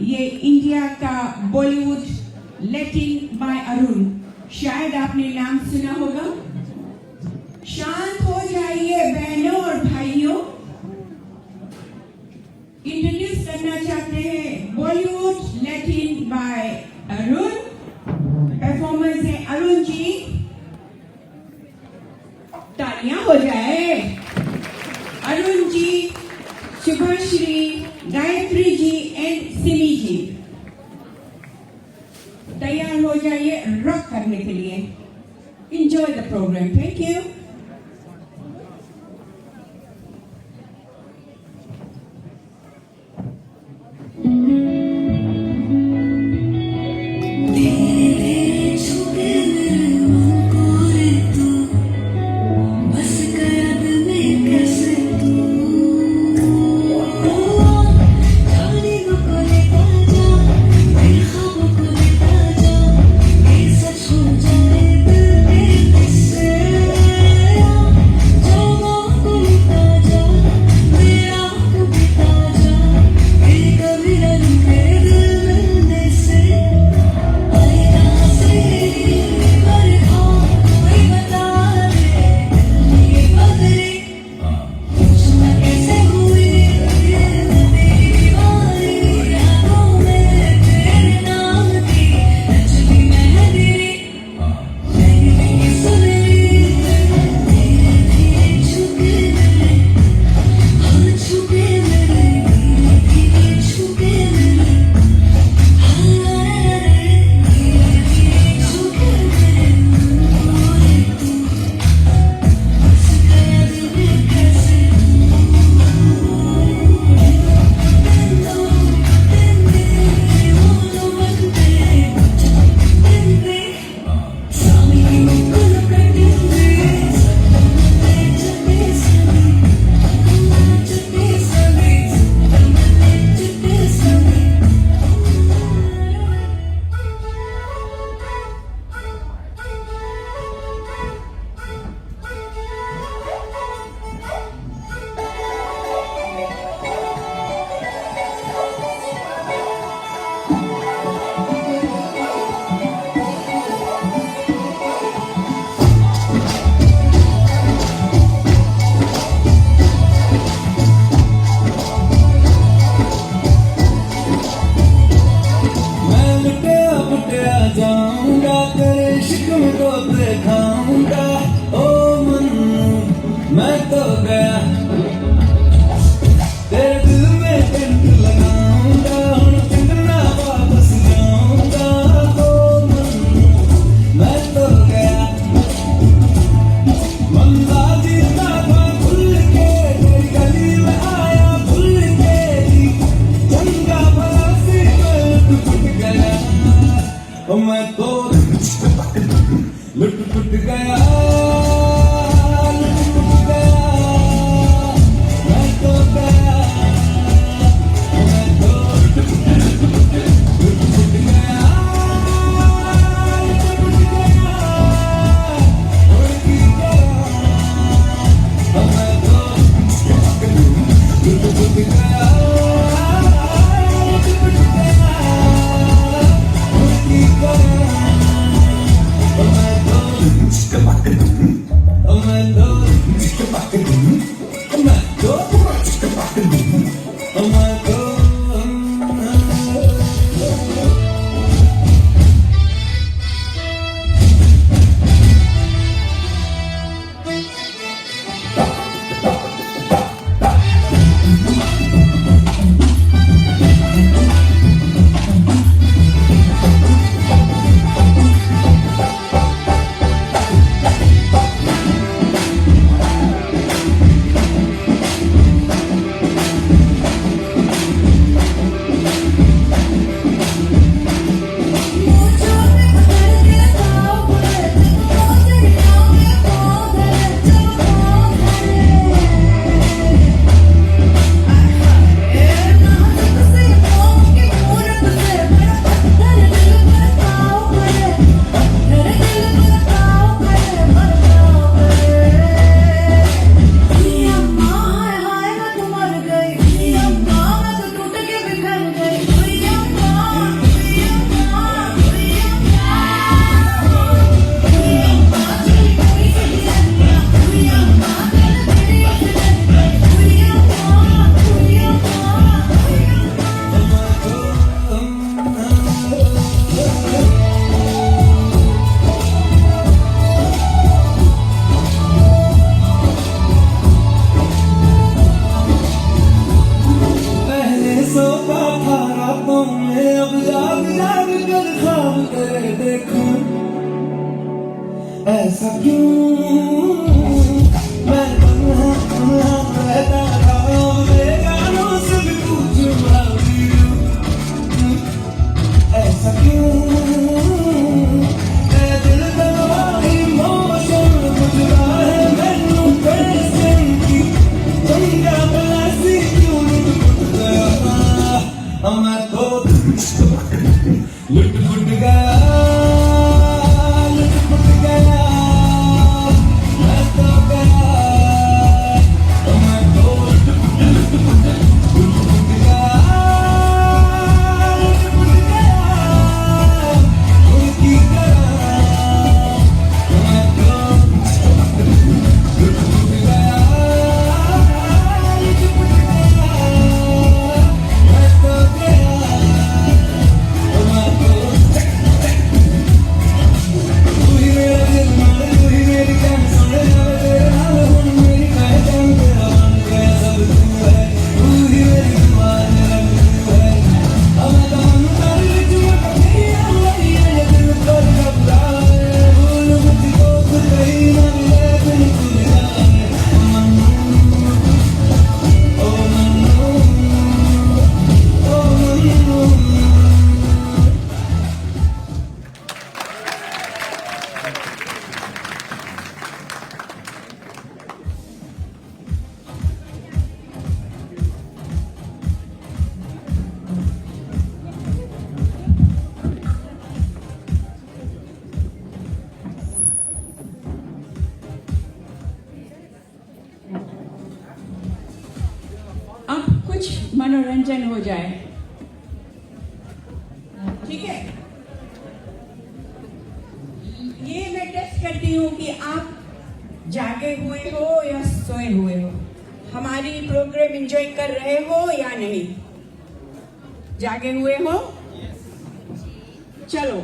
ये इंडिया का बॉलीवुड लैटिन बाय अरुण, शायद आपने नाम सुना होगा। शांत हो जाइए बहनों और भाइयों, इंट्रोड्यूस करना चाहते हैं Bollywood Latin by Arun. Performance है अरुण जी, तालियां हो जाए। अरुण जी, शुभश्री, गायत्री जी एंड सिमी जी तैयार हो जाइए रॉक करने के लिए। Enjoy the program. Thank you. Come on. ऐसा क्यों मैं तन्हा रहता रहा मेरे गानों से भी पूछूं how do you ऐसा क्यों ऐ दिल दा इमोशन गुजरा है मैनू कैसे की चंगा भला सी क्यों लुट गया मैं तो लुट गया अब कुछ मनोरंजन हो जाए, ठीक है? ये मैं टेस्ट करती हूँ कि आप जागे हुए हो या सोए हुए हो, हमारी प्रोग्राम एंजॉय कर रहे हो या नहीं? जागे हुए हो? चलो,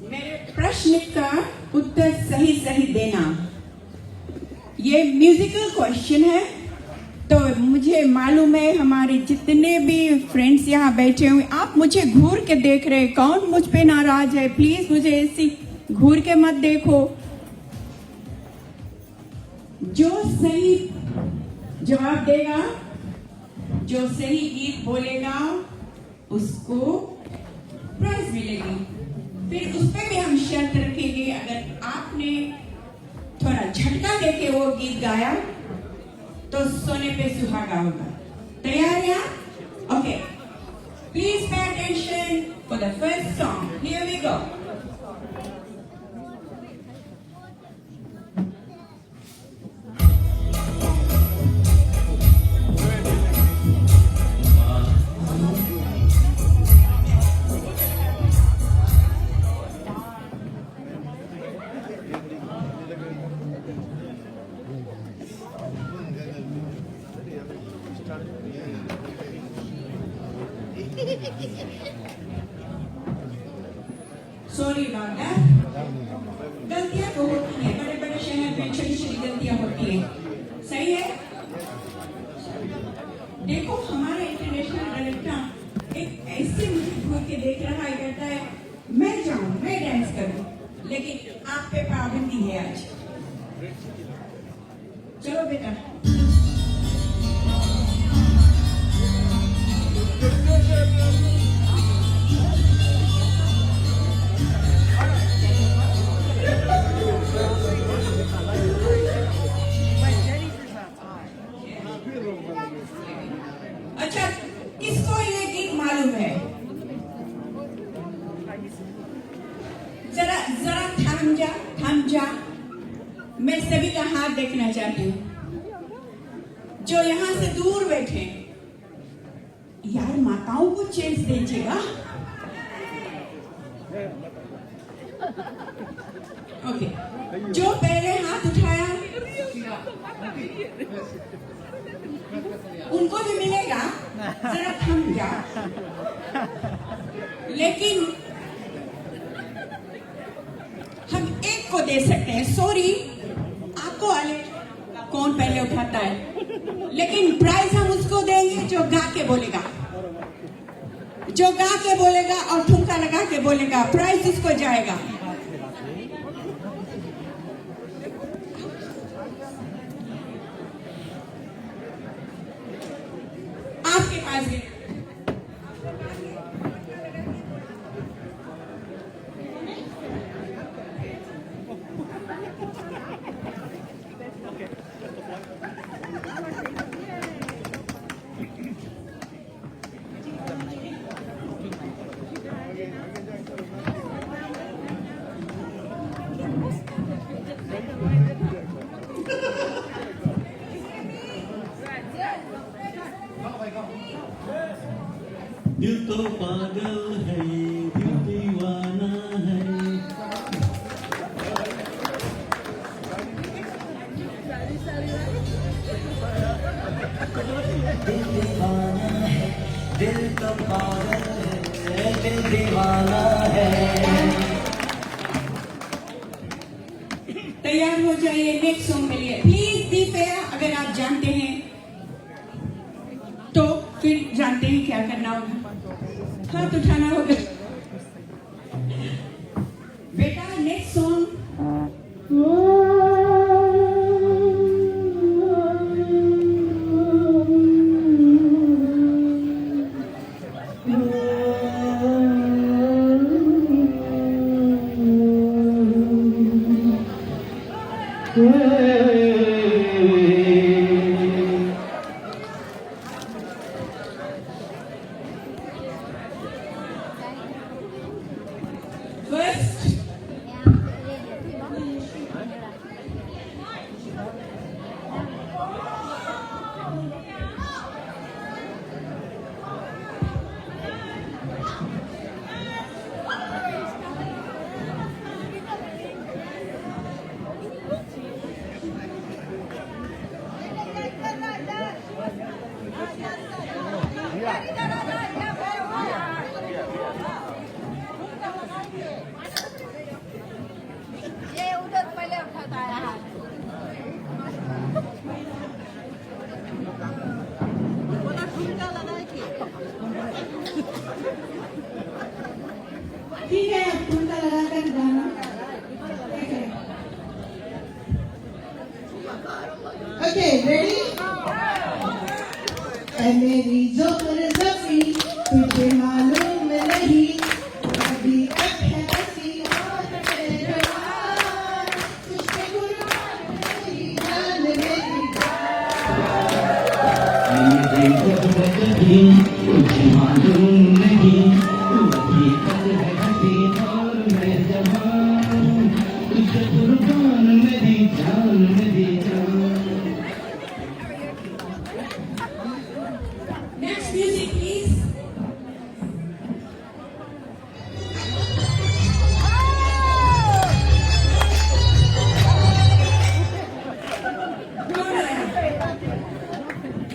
मेरे प्रश्न का उत्तर सही सही देना। ये म्यूजिकल क्वेश्चन है, तो मुझे मालूम है हमारे जितने भी फ्रेंड्स यहाँ बैठे हुए, आप मुझे घूर के देख रहे हैं, कौन मुझ पे नाराज है? प्लीज मुझे ऐसी घूर के मत देखो। जो सही जवाब देगा, जो सही गीत बोलेगा, उसको प्राइज मिलेगी। फिर उस पे भी हम शर्त रखेंगे, अगर आपने थोड़ा झटका देके वो गीत गाया तो सोने पे सुहागा होगा। तैयार हैं? Okay, please pay attention for the first song. Here we go. Sorry about that. गलतियां तो होती हैं, बड़े बड़े शहर में छोटी छोटी गलतियां होती हैं, सही है? देखो हमारा इंटरनेशनल डायरेक्टर एक ऐसे मुझे घूर के देख रहा है, कहता है मैं जाऊं, मैं डांस करूं, लेकिन आप पे पाबंदी है आज। चलो बेटा। अच्छा, किसको ये गीत मालूम है? जरा जरा थम जा। मैं सभी का हाथ देखना चाहती हूँ, जो यहाँ से दूर बैठे। यार माताओं को चेंज दीजिएगा। ओके, जो पहले हाथ उठाया उनको भी मिलेगा। जरा थम जा। लेकिन हम एक को दे सकते हैं। सॉरी, आपको वाले कौन पहले उठाता है, लेकिन प्राइज हम उसको देंगे जो गा के बोलेगा, जो गा के बोलेगा और ठुमका लगा के बोलेगा, प्राइज उसको जाएगा। हाजिर। दिल तो पागल है, दिल दीवाना है। दिल दीवाना है, दिल तो पागल है, दिल दीवाना है। तैयार हो जाइए नेक्स्ट सॉन्ग के लिए। Please be fair. अगर आप जानते हैं तो फिर जानते हैं क्या करना होगा। हाथ उठाना होगा। बेटा नेक्स्ट सॉन्ग। First, ये उधर पहले उठाता है हाथ। ठीक है, अब ठुमका लगाकर गाना। Okay, ready? ऐ मेरी जोर जफी तुझे मालूम नहीं, अभी तक है हंसी और बेरवान, तुझ पे कुर्बान मेरी जान मेरी तुझे मालूम नहीं, तू अभी तक है हंसी और मैं जवान, तुझे कुर्बान मेरी जान मेरी जान। Next music, please.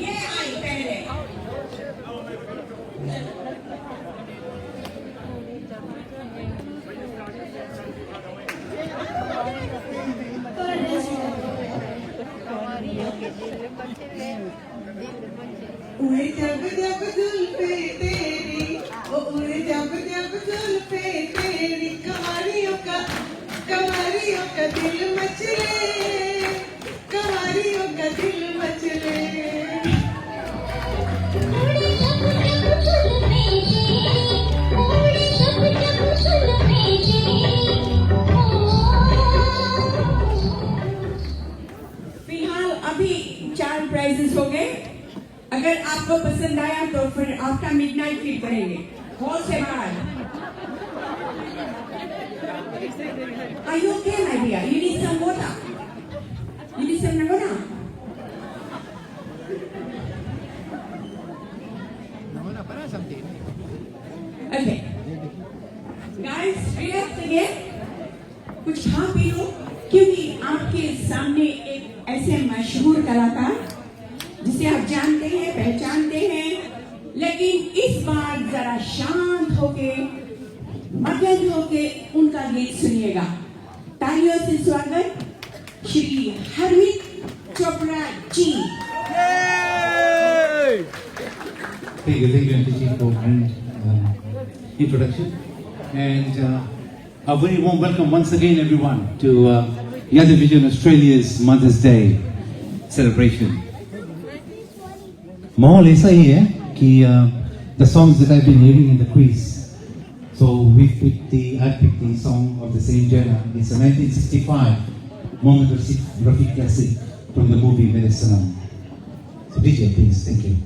ये आई पहले। उड़े जब जब जुल्फे तेरी, ओ उड़े जब जब जुल्फे तेरी, कवारियों का दिल मचले, कवारियों का दिल मचले। उड़े जब जब जुल्फे तेरी, उड़े जब जब जुल्फे तेरी। फिलहाल अभी 4 प्राइजेस हो गए। अगर आपको पसंद आया तो फिर आफ्टर मिडनाइट फील करेंगे हॉल से बाहर। Are you okay, my dear? You need some water. You need some water. Okay. Guys, relax again. कुछ खा पी लो, क्योंकि आपके सामने एक ऐसे मशहूर कलाकार जिसे आप जानते हैं, पहचानते हैं, लेकिन इस बार जरा शांत होके, मगन होके उनका गीत सुनिएगा। तालियों से स्वागत Shri Harmeet Chopra ji. Thank you, Auntie, for kind introduction. And a very warm welcome once again, everyone, to Yada Vision Australia's Mother's Day celebration. माहौल ऐसा ही है the songs that I've been hearing in the quiz. So I picked the song of the same genre. It's a 1965 Mohammed Rafiq classic from the movie Mere Sanam. So DJ, please, thank you.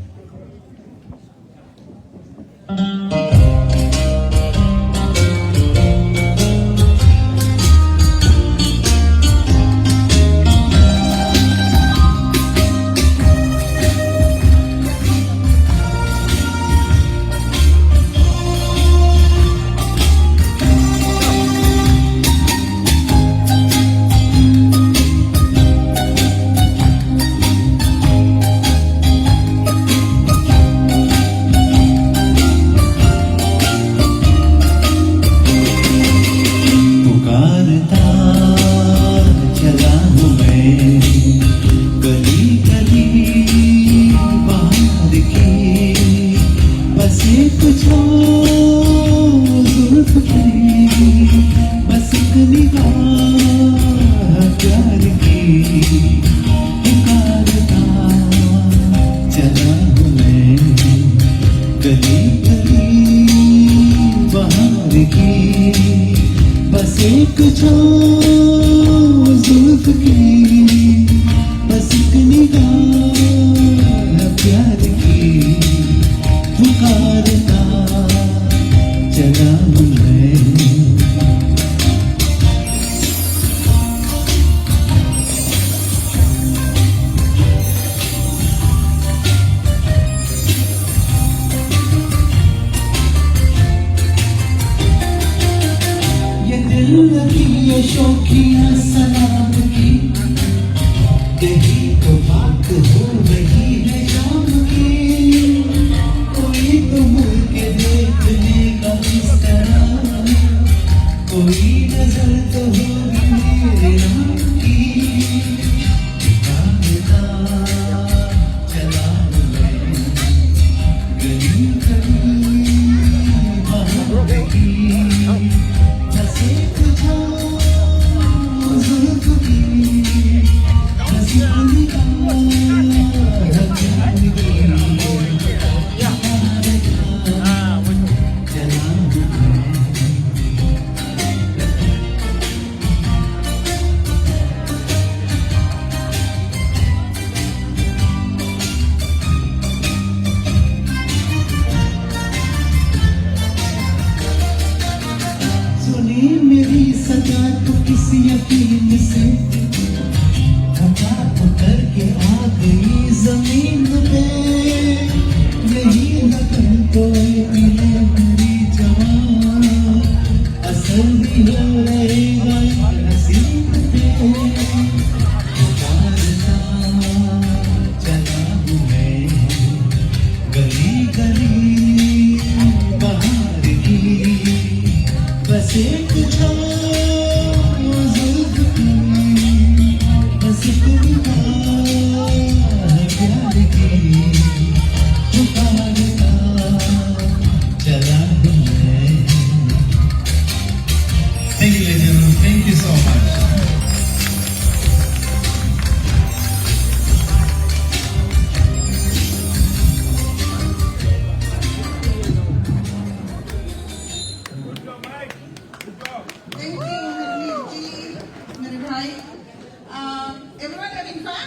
Everyone having fun?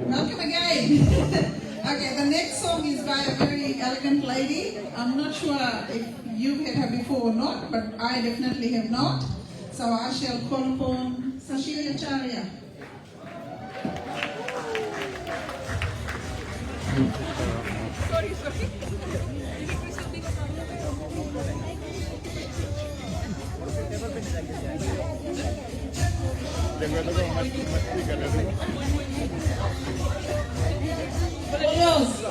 Welcome again. Okay, the next song is by a very elegant lady. I'm not sure if you've heard her before or not, but I definitely have not. So I shall call upon Sashil Acharya.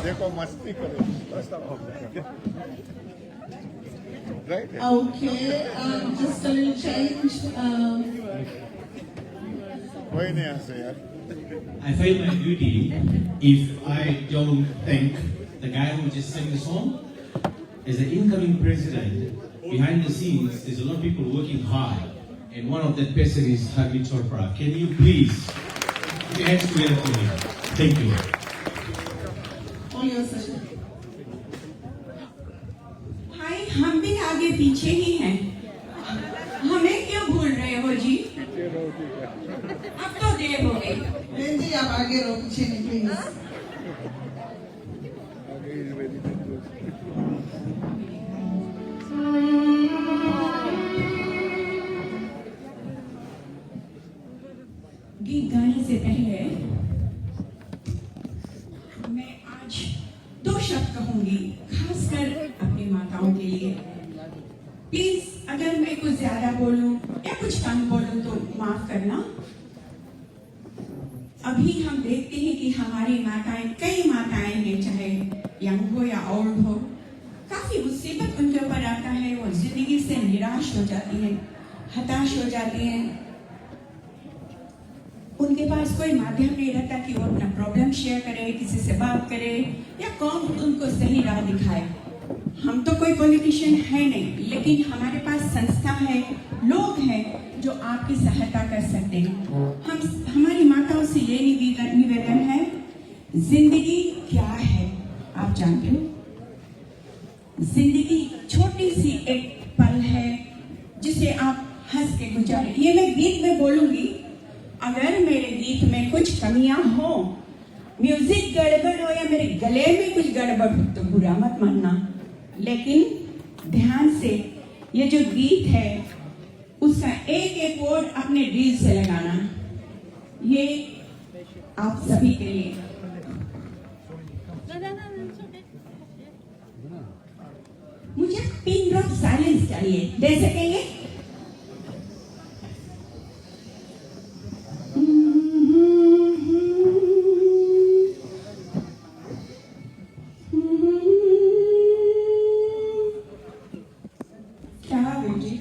देखो मस्ती करो right Okay, just a little change. कोई नहीं हंसे यार I feel my duty if I don't thank the guy who just sang the song. As the incoming president, behind the scenes, there's a lot of people working hard, and one of that person is Harvey Chopra. Can you please put your hands together for me? Thank you. All yours, Sasha. भाई हम भी आगे पीछे ही हैं, हमें क्यों भूल रहे हो जी? अब तो देर हो गई। बहन जी आप आगे रहो, पीछे नहीं प्लीज। गीत गाने से पहले मैं आज 2 शब्द कहूंगी, खासकर अपनी माताओं के लिए। प्लीज अगर मैं कुछ ज्यादा बोलूं या कुछ कम बोलूं तो माफ करना। अभी हम देखते हैं कि हमारी माताएं, कई माताएं हैं, चाहे यंग हो या ओल्ड हो, काफी मुसीबत उनके ऊपर आता है, वो जिंदगी से निराश हो जाती हैं, हताश हो जाती हैं। उनके पास कोई माध्यम नहीं रहता कि वो अपना प्रॉब्लम शेयर करे, किसी से बात करे या कौन उनको सही राह दिखाए। हम तो कोई पॉलिटिशियन है नहीं, लेकिन हमारे पास संस्था है, लोग हैं जो आपकी सहायता कर सकते हैं। हम हमारी माताओं से ये निवेदन है, जिंदगी क्या है आप जानते हो? जिंदगी छोटी सी एक पल है जिसे आप हंस के गुजारे। ये मैं गीत में बोलूंगी, अगर मेरे गीत में कुछ कमियां हो, म्यूजिक गड़बड़ हो या मेरे गले में कुछ गड़बड़ हो तो बुरा मत मानना, लेकिन ध्यान से ये जो गीत है उसका एक एक वर्ड अपने दिल से लगाना, ये आप सभी के लिए। मुझे पिन ड्रॉप साइलेंस चाहिए, दे सकेंगे? क्या बेटी?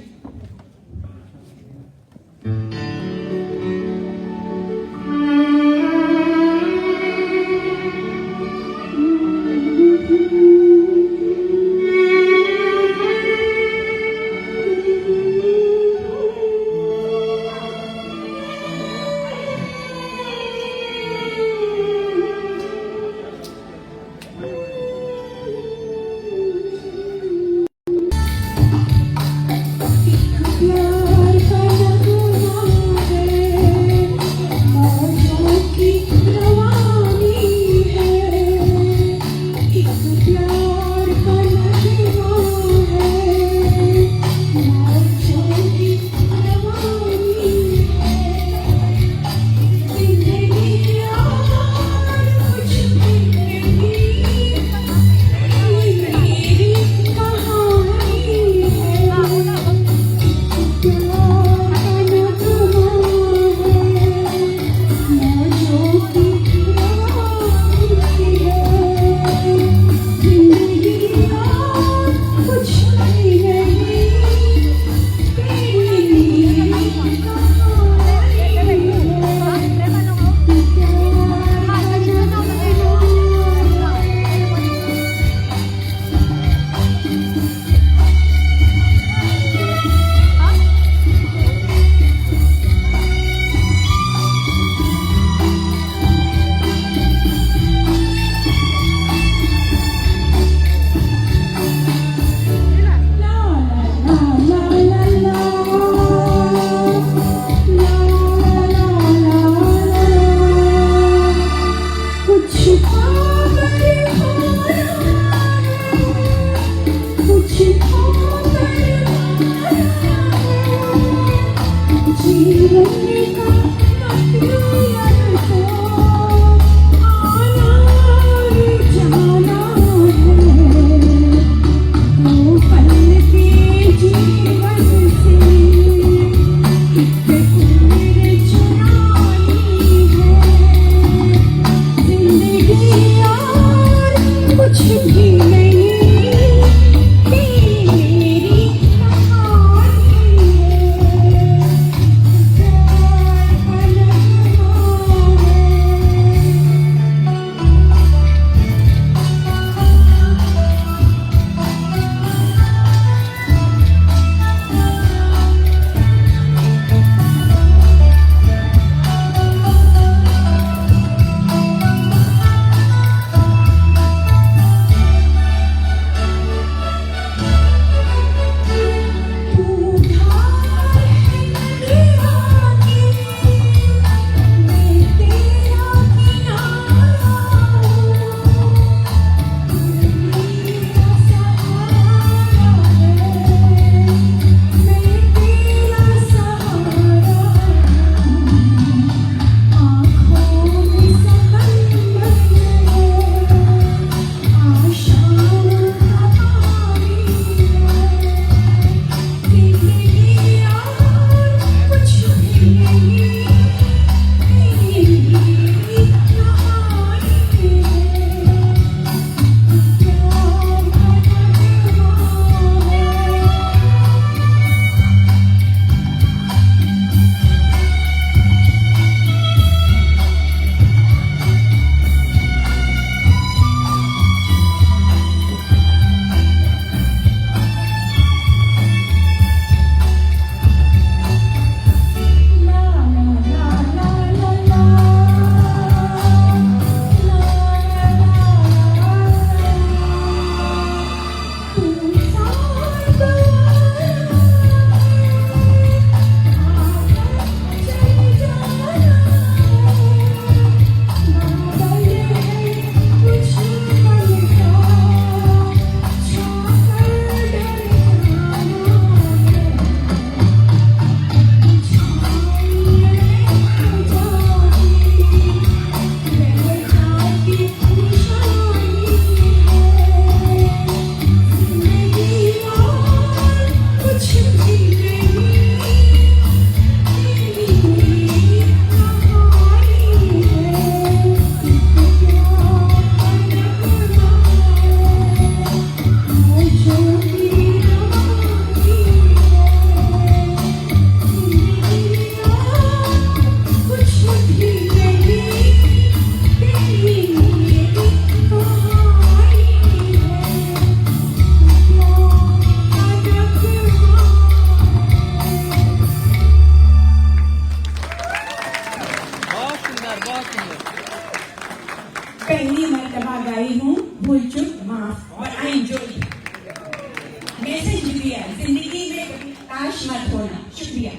साथ होना। शुक्रिया।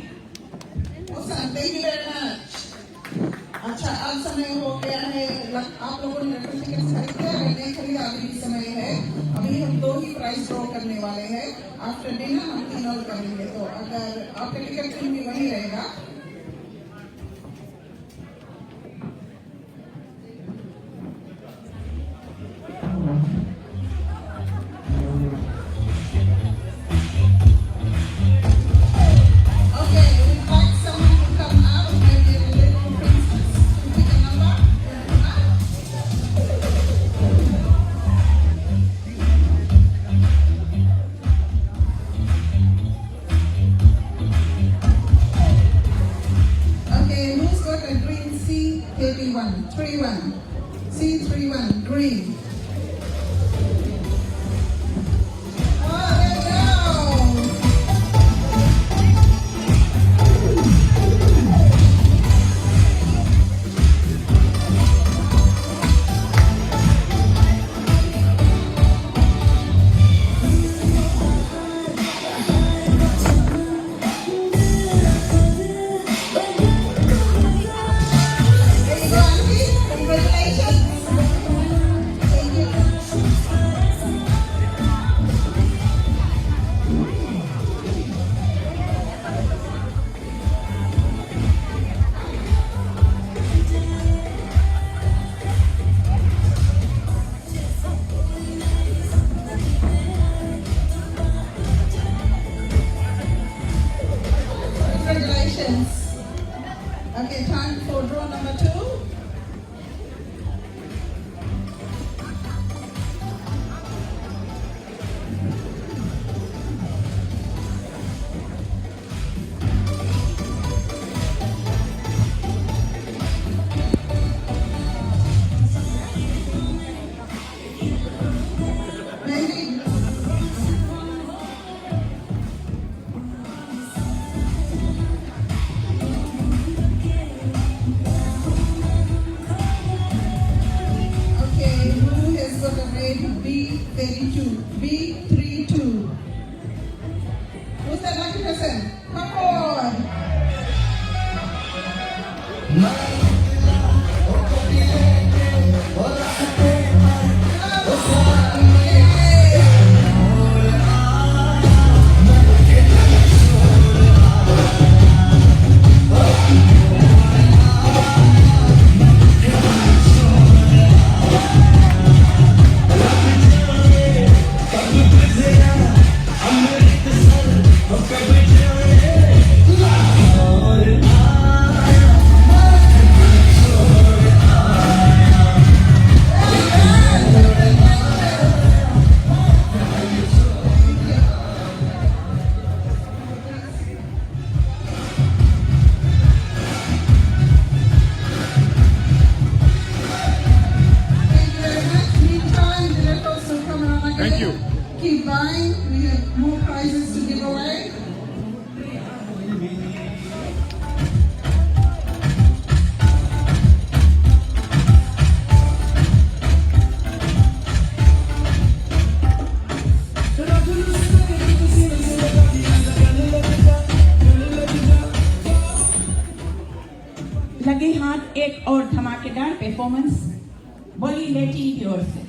Awesome, thank you very much. अच्छा, अब समय हो गया है, आप लोगों ने रेफरल टिकट खरीद लिया है, नहीं खरीदा, अभी भी समय है। अभी हम 2 ही प्राइस ड्रॉ करने वाले हैं। आफ्टर डिनर हम 3 और करेंगे, तो अगर आपका टिकट भी वही रहेगा। Okay, we would like someone to come out, maybe a little princess, to pick a number. Okay, who's got a green C31? 31. C31, green. Oh, there you go. There you go, Auntie. Congratulations. Thank you. Congratulations. Okay, time for draw number 2. Maybe. Okay, who has got a red B32? B32. Who's that lucky person? Come forward. Thank you very much. Meantime, the records will come on again. Thank you. Keep buying. We have more prizes to give away. लगे हाथ एक और धमाकेदार performance बोली लेटी की ओर से।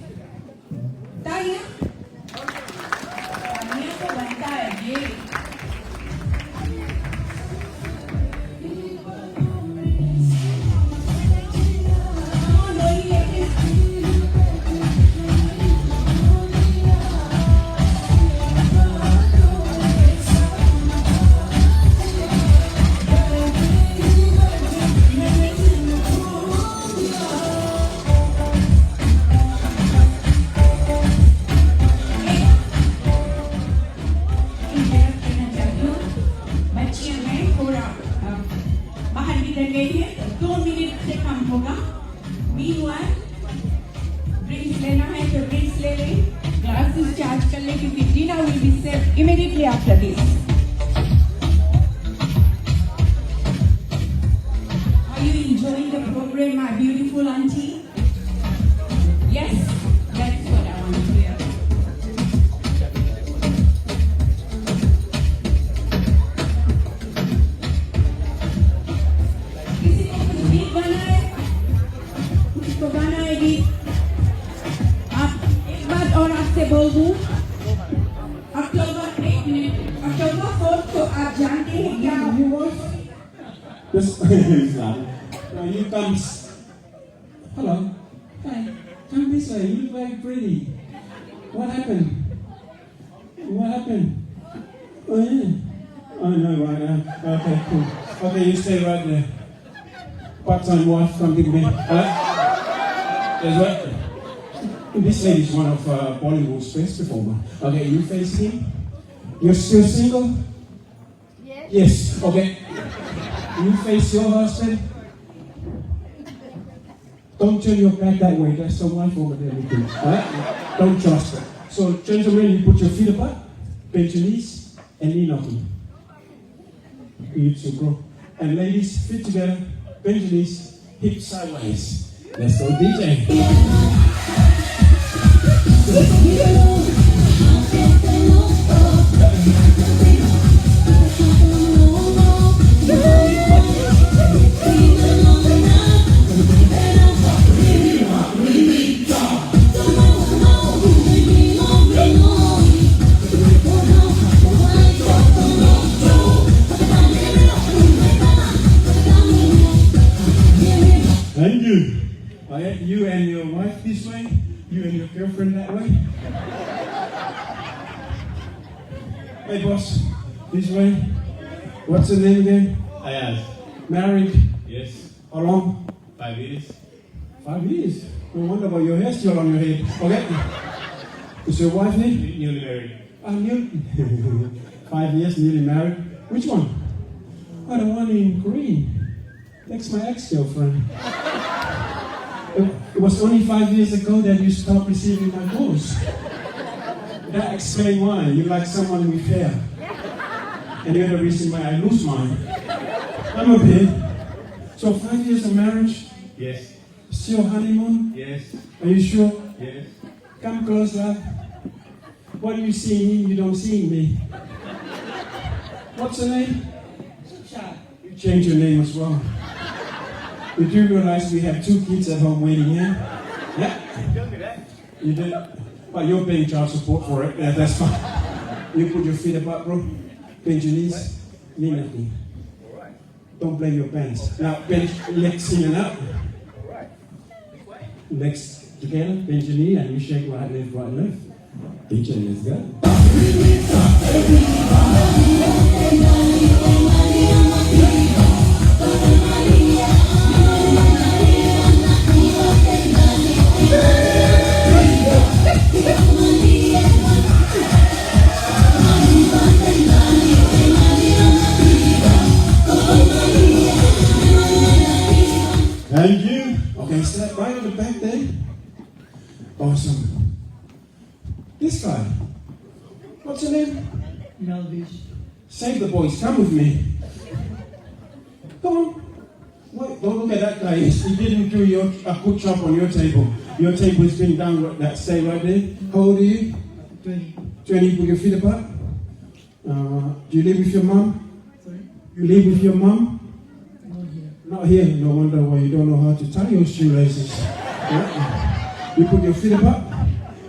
तालियां तालियां तो बनता है ये। बोली लेटी। बच्चियां हैं थोड़ा बाहर निकल गई है, 2 मिनट से कम होगा। मीनवाइल ड्रिंक्स लेना है तो ड्रिंक्स ले लें, ग्लासेस चार्ज कर लें क्योंकि dinner will be served immediately after this. Are you enjoying the program, my beautiful auntie? Yes, that's what I want to hear. Just he's laughing. Now you come. Hello. Hi. Come this way. You look very pretty. What happened? What happened? Oh yeah. Oh no, right now. Okay, cool. Okay, you stay right there. Part-time wife, come to me. There's what? This lady is one of Bollywood's best performers. Okay, you face him. You're still single? Yes. Yes. Okay. You face your husband. Don't turn your back that way. There's some wife over there with you. Right? Don't trust her. So, gentlemen, you put your feet apart, bend your knees, and knee knocking. You two go. And ladies, feet together, bend your knees, hips sideways. Let's go, DJ. And you. Alright, you and your wife this way, you and your girlfriend that way. Hey boss, this way. What's your name again? Ayaz. Married? Yes. How long? 5 years. 5 years. No wonder why your hair's still on your head. Okay. Is your wife name? Newly married. New. 5 years, newly married. Which one? Oh, the one in green. That's my ex-girlfriend. It was only 5 years ago that you stopped receiving my calls. That explains why. You like someone with hair. And you're the reason why I lose mine. I'm a bit. So 5 years of marriage? Yes. Still honeymoon? Yes. Are you sure? Yes. Come closer. What do you see in him you don't see in me? What's your name? You changed your name as well. Did you realize we have 2 kids at home waiting here? Yeah? You did? Well, you're paying child support for it. Yeah, that's fine. You put your feet apart, bro. Bend your knees. Knee nothing. Don't blame your pants. Now, bend legs in and out. Legs together, bend your knee, and you shake right left, right left. DJ, let's go. And you. Okay, step right on the back there. Awesome. This guy. What's your name? Melvish. Save the boys. Come with me. Come on. Wait, don't look at that guy. He didn't do a good job on your table. Your table is being done. That stay right there. How old are you? 20. 20. Put your feet apart. Do you live with your mom? Sorry? You live with your mom? Not here. Not here. No wonder why you don't know how to tie your shoelaces. Yeah. You put your feet apart.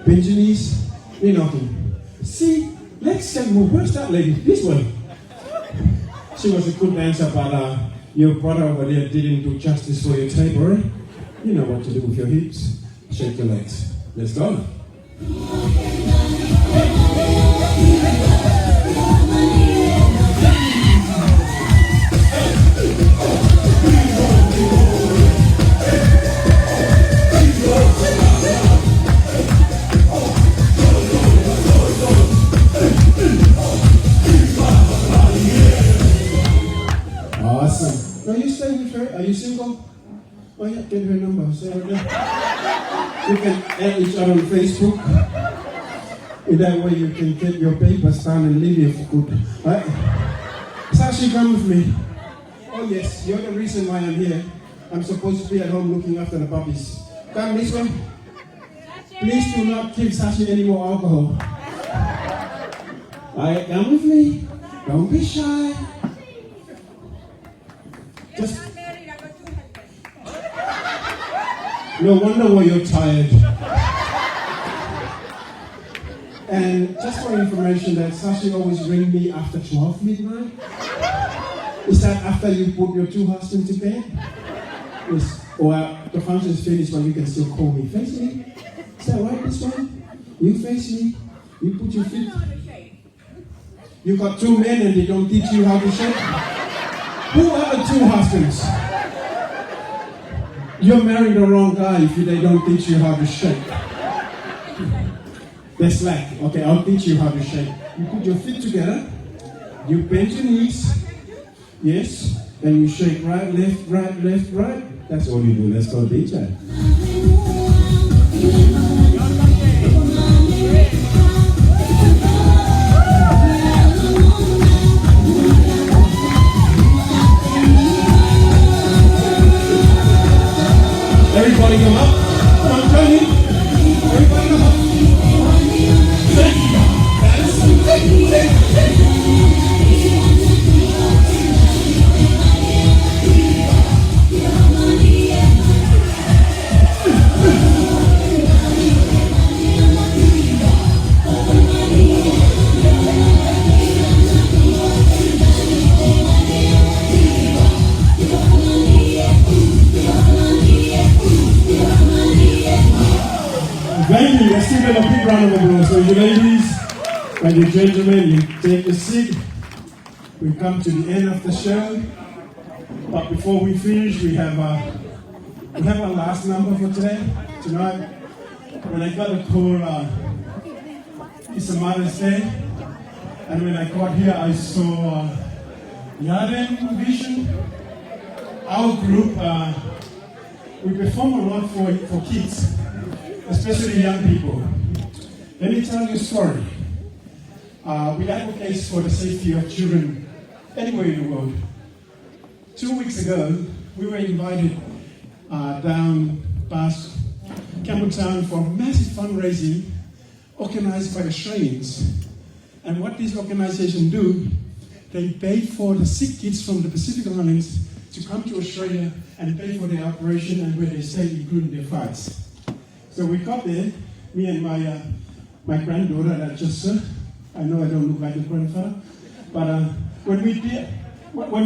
Bend your knees. Knee knocking. See, legs can move. Where's that lady? This way. She was a good dancer, but your brother over there didn't do justice for your table, right? You know what to do with your hips. Shake your legs. Let's go. Awesome. Now you stay with her. Are you single? Oh yeah, get her number. Say her name. You can add each other on Facebook. In that way you can get your papers done and leave here for good. Right? Sashi, come with me. Oh yes, you're the reason why I'm here. I'm supposed to be at home looking after the puppies. Come this way. Please do not give Sashi any more alcohol. Alright, come with me. Don't be shy. Just... No wonder why you're tired. And just for information, that Sashi always ring me after 12 midnight. Is that after you put your two husbands to bed? Yes. Or the function is finished, but you can still call me. Face me. Is that right, this one? You face me. You put your feet. You got two men and they don't teach you how to shake? Who are the two husbands? You're marrying the wrong guy if they don't teach you how to shake. They're slack. Okay, I'll teach you how to shake. You put your feet together. You bend your knees. Yes. And you shake right, left, right, left, right. That's all you do. Let's go, DJ. Everybody come up. Come on, join me. Everybody come up. Thank you. Let's give them a big round of applause. So you ladies and you gentlemen, you take a seat. We come to the end of the show. But before we finish, we have our last number for today. Tonight, when I got a call, it's a Mother's Day. And when I got here, I saw Yarden Vision. Our group, we perform a lot for kids, especially young people. Let me tell you a story. We advocate for the safety of children anywhere in the world. 2 weeks ago, we were invited down past Campbelltown for massive fundraising organized by Australians. And what these organizations do, they pay for the sick kids from the Pacific Islands to come to Australia and pay for their operation and where they stay, including their flights. So we got there, me and my granddaughter that just I know I don't look like a grandfather, but when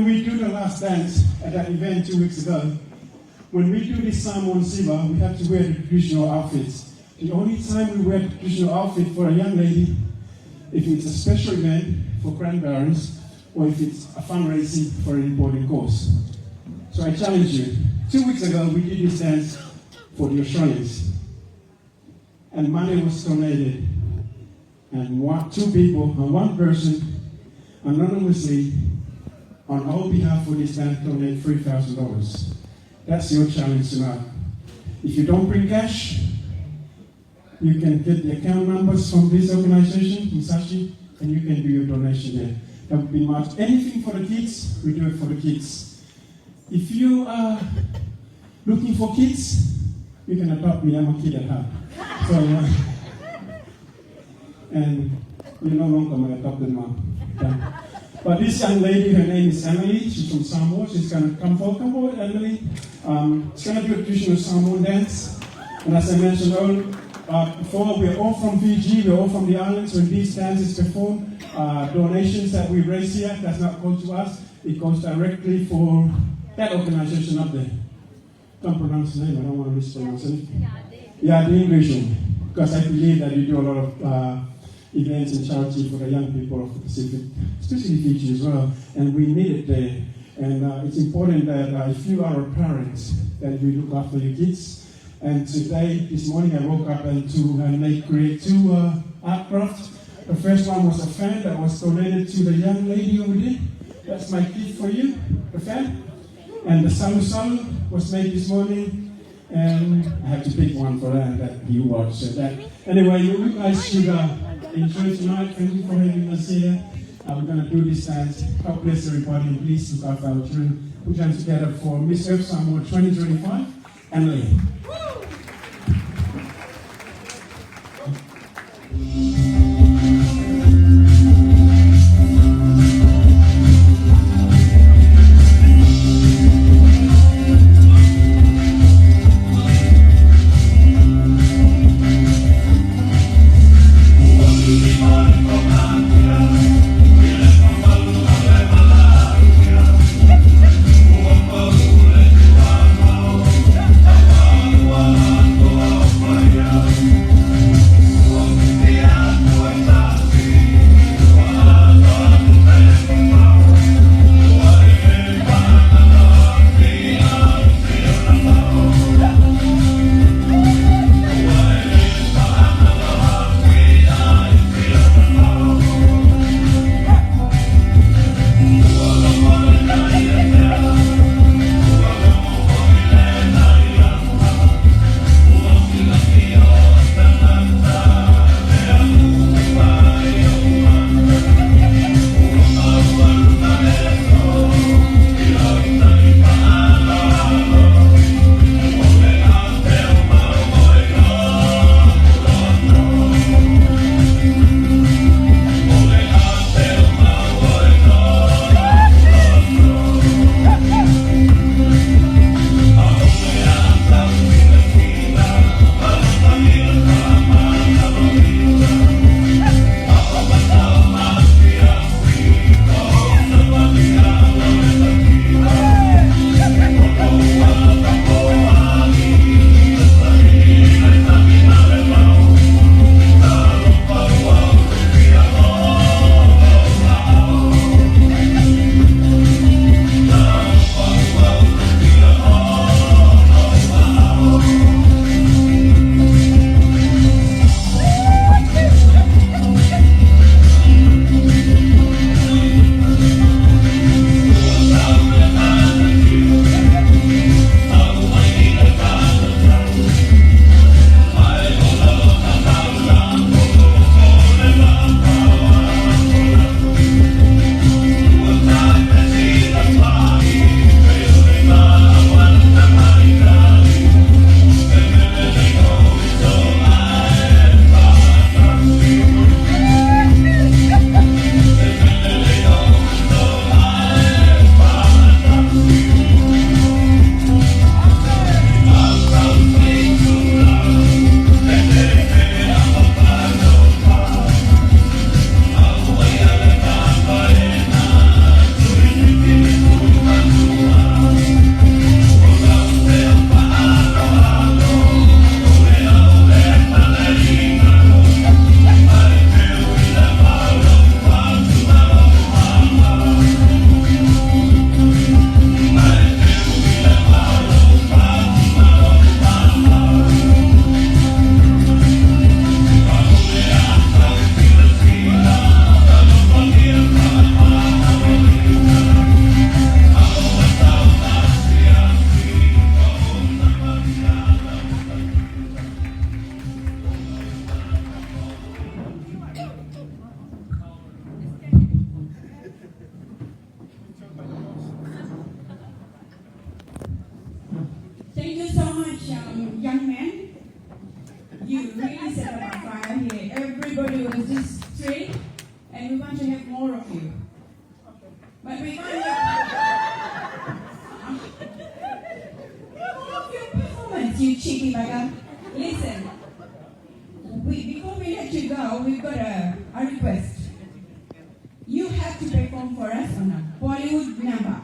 we do the last dance at that event 2 weeks ago, when we do this Samoan Siva, we have to wear the traditional outfits. The only time we wear the traditional outfit for a young lady, if it's a special event for grandparents, or if it's a fundraising for an important cause. So I challenge you. 2 weeks ago, we did this dance for the Australians. And money was donated. And two people, and one person, anonymously, on our behalf for this dance, donate $3,000. That's your challenge tonight. If you don't bring cash, you can get the account numbers from this organization, Musashi, and you can do your donation there. That would be much. Anything for the kids, we do it for the kids. If you are looking for kids, you can adopt me. I'm a kid at heart. So, and you're no longer my adopted mom. Okay. But this young lady, her name is Emily. She's from Samoa. She's going to come forward, Emily. She's going to do a traditional Samoan dance. And as I mentioned earlier, before, we're all from Fiji, we're all from the islands. When these dances perform, donations that we raise here does not go to us. It goes directly for that organization up there. Can't pronounce the name, I don't want to mispronounce it. Yeah, the English one. Because I believe that you do a lot of events and charity for the young people of the Pacific, especially Fiji as well. And we need it there. And it's important that if you are a parent, that you look after your kids. And today, this morning, I woke up and create two art crafts. The first one was a fan that was donated to the young lady over there. That's my gift for you, the fan. And the salu salu was made this morning. And I have to pick one for that you watch. So that. Anyway, you guys should enjoy tonight. Thank you for having us here. We're going to do this dance. God bless everybody. And please look after our children. Put them together for Miss Earth Samoa 2025. Emily. so much, young men. You really set up a fire here. Everybody was just thrilled, and we want to have more of you. But we want your performance, you cheeky bugger. Listen, before we let you go, we've got a request. You have to perform for us on a Bollywood number.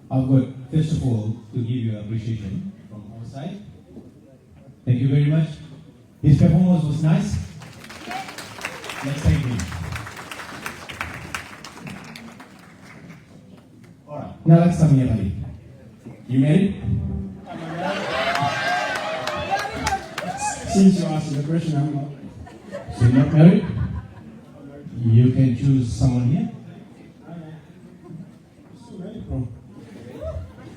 I've got, first of all, to give you appreciation from our side. Thank you very much. His performance was nice. Let's thank him. Alright, now let's come here, buddy. You married? Since you asked the question, I'm not. So you're not married? You can choose someone here.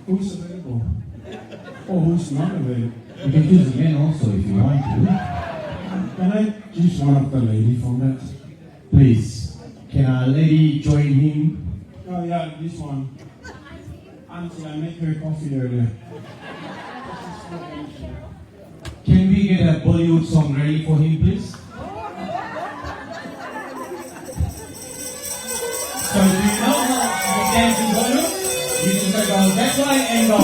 Who's available? Or who's not available? You can choose again also if you want to. Can I choose one of the lady from that? Please, can a lady join him? Oh yeah, this one. Auntie, I made her coffee earlier. Can we get a Bollywood song ready for him, please? So do you know how to dance in Bollywood? You just go, that's why and go.